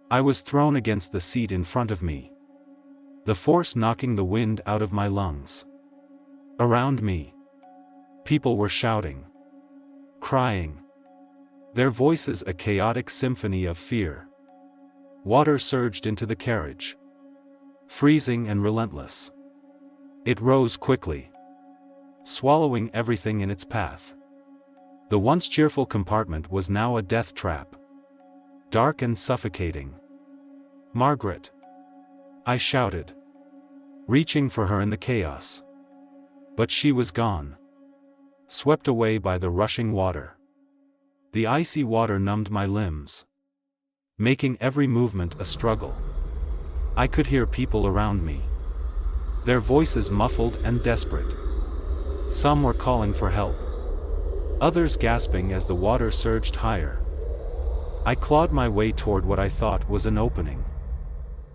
I was thrown against the seat in front of me, the force knocking the wind out of my lungs. Around me, people were shouting, crying. their voices a chaotic symphony of fear. Water surged into the carriage, freezing and relentless. It rose quickly, swallowing everything in its path. The once cheerful compartment was now a death trap, dark and suffocating. "Margaret!" I shouted, reaching for her in the chaos. But she was gone, swept away by the rushing water. The icy water numbed my limbs, making every movement a struggle. I could hear people around me, their voices muffled and desperate. Some were calling for help, others gasping as the water surged higher. I clawed my way toward what I thought was an opening,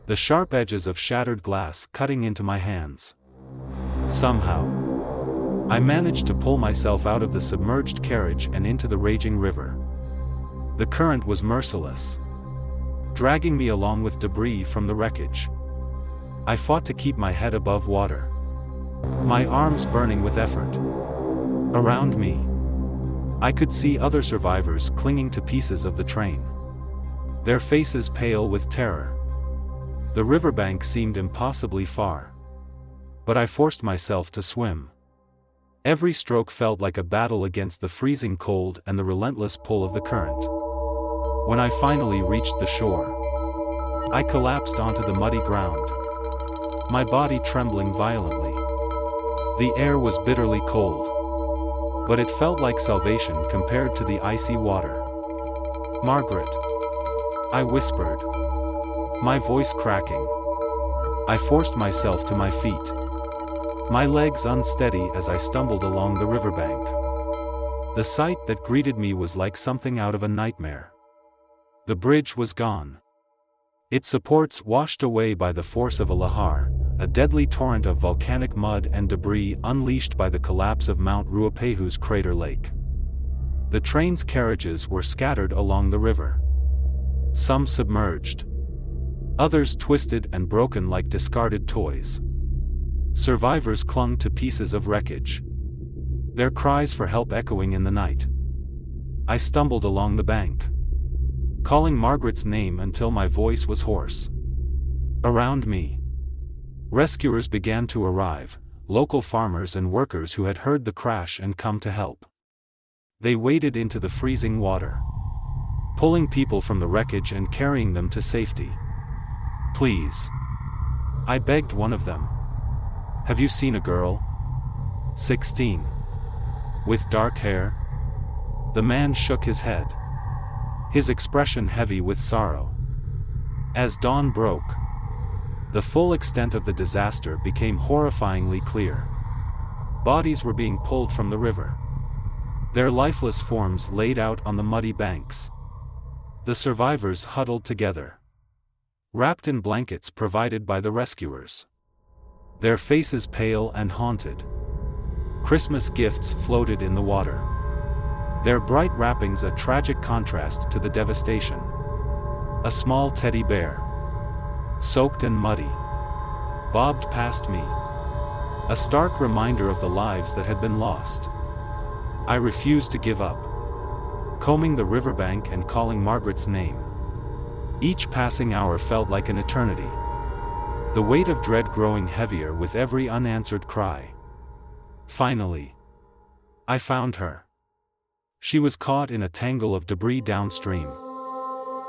the sharp edges of shattered glass cutting into my hands. Somehow, I managed to pull myself out of the submerged carriage and into the raging river. The current was merciless, dragging me along with debris from the wreckage. I fought to keep my head above water, my arms burning with effort. Around me, I could see other survivors clinging to pieces of the train, their faces pale with terror. The riverbank seemed impossibly far, but I forced myself to swim. Every stroke felt like a battle against the freezing cold and the relentless pull of the current. When I finally reached the shore, I collapsed onto the muddy ground, my body trembling violently. The air was bitterly cold, but it felt like salvation compared to the icy water. "Margaret," I whispered, my voice cracking. I forced myself to my feet, my legs unsteady as I stumbled along the riverbank. The sight that greeted me was like something out of a nightmare. The bridge was gone, its supports washed away by the force of a lahar, a deadly torrent of volcanic mud and debris unleashed by the collapse of Mount Ruapehu's crater lake. The train's carriages were scattered along the river, some submerged, others twisted and broken like discarded toys. Survivors clung to pieces of wreckage, their cries for help echoing in the night. I stumbled along the bank, calling Margaret's name until my voice was hoarse. Around me, rescuers began to arrive, local farmers and workers who had heard the crash and come to help. They waded into the freezing water, pulling people from the wreckage and carrying them to safety. "Please," I begged one of them. "Have you seen a girl? 16. With dark hair?" The man shook his head, his expression heavy with sorrow. As dawn broke, the full extent of the disaster became horrifyingly clear. Bodies were being pulled from the river, their lifeless forms laid out on the muddy banks. The survivors huddled together, wrapped in blankets provided by the rescuers, their faces pale and haunted. Christmas gifts floated in the water, their bright wrappings a tragic contrast to the devastation. A small teddy bear, soaked and muddy, bobbed past me, a stark reminder of the lives that had been lost. I refused to give up, combing the riverbank and calling Margaret's name. Each passing hour felt like an eternity, the weight of dread growing heavier with every unanswered cry. Finally, I found her. She was caught in a tangle of debris downstream,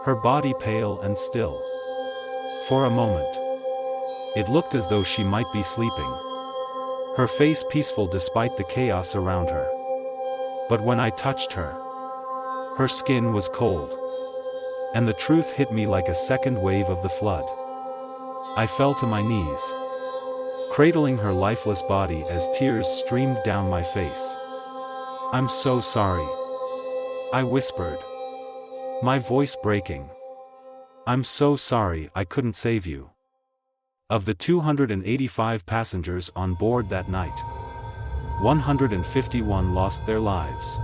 her body pale and still. For a moment, it looked as though she might be sleeping, her face peaceful despite the chaos around her. But when I touched her, her skin was cold, and the truth hit me like a second wave of the flood. I fell to my knees, cradling her lifeless body as tears streamed down my face. "I'm so sorry," I whispered, my voice breaking. "I'm so sorry I couldn't save you." Of the 285 passengers on board that night, 151 lost their lives.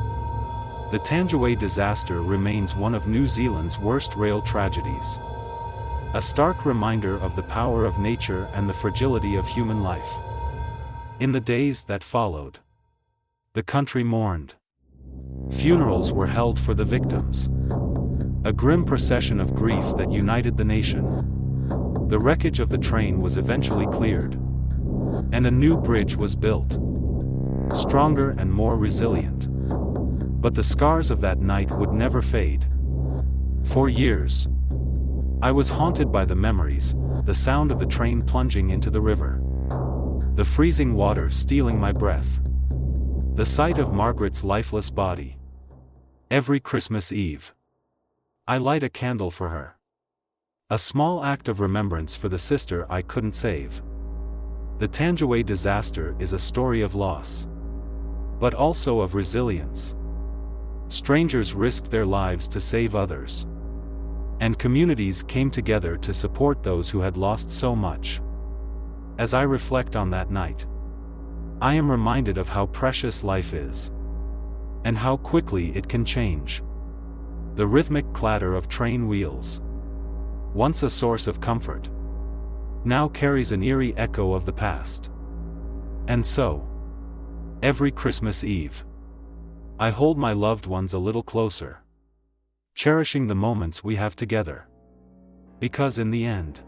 The Tangiwai disaster remains one of New Zealand's worst rail tragedies, a stark reminder of the power of nature and the fragility of human life. In the days that followed, the country mourned, Funerals were held for the victims. A grim procession of grief that united the nation. The wreckage of the train was eventually cleared. And a new bridge was built. Stronger and more resilient. But the scars of that night would never fade. For years, I was haunted by the memories, the sound of the train plunging into the river. The freezing water stealing my breath. The sight of Margaret's lifeless body. Every Christmas Eve, I light a candle for her. A small act of remembrance for the sister I couldn't save. The Tangiwai disaster is a story of loss, but also of resilience. Strangers risked their lives to save others. And communities came together to support those who had lost so much. As I reflect on that night, I am reminded of how precious life is. And how quickly it can change. The rhythmic clatter of train wheels, once a source of comfort, now carries an eerie echo of the past. And so, every Christmas Eve, I hold my loved ones a little closer, cherishing the moments we have together. Because in the end,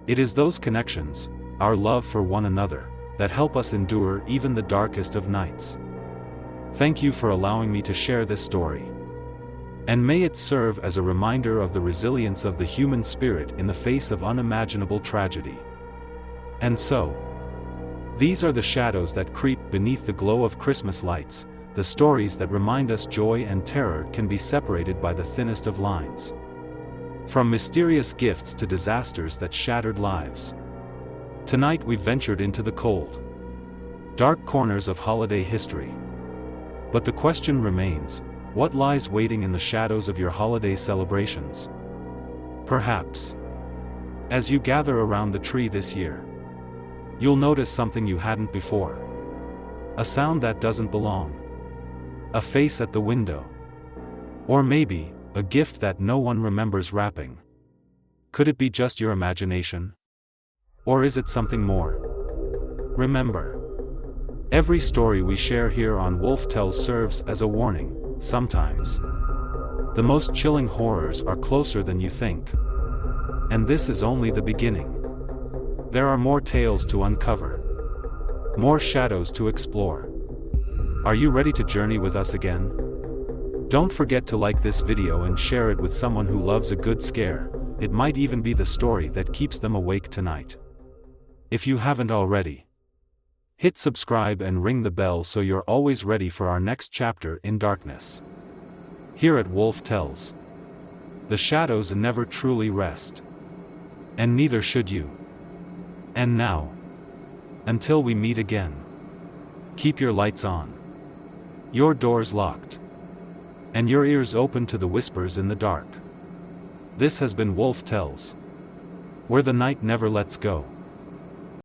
it is those connections, our love for one another, that help us endure even the darkest of nights. Thank you for allowing me to share this story. And may it serve as a reminder of the resilience of the human spirit in the face of unimaginable tragedy. And so, these are the shadows that creep beneath the glow of Christmas lights, the stories that remind us joy and terror can be separated by the thinnest of lines. From mysterious gifts to disasters that shattered lives. Tonight we've ventured into the cold, dark corners of holiday history. But the question remains, what lies waiting in the shadows of your holiday celebrations? Perhaps, as you gather around the tree this year, you'll notice something you hadn't before. A sound that doesn't belong. A face at the window. Or maybe, a gift that no one remembers wrapping. Could it be just your imagination? Or is it something more? Remember, every story we share here on Wolf Tells serves as a warning. Sometimes, the most chilling horrors are closer than you think. And this is only the beginning. There are more tales to uncover. More shadows to explore. Are you ready to journey with us again? Don't forget to like this video and share it with someone who loves a good scare. It might even be the story that keeps them awake tonight. If you haven't already, hit subscribe and ring the bell so you're always ready for our next chapter in darkness. Here at Wolf Tells, the shadows never truly rest. And neither should you. And now, until we meet again, keep your lights on, your doors locked, and your ears open to the whispers in the dark. This has been Wolf Tells, where the night never lets go.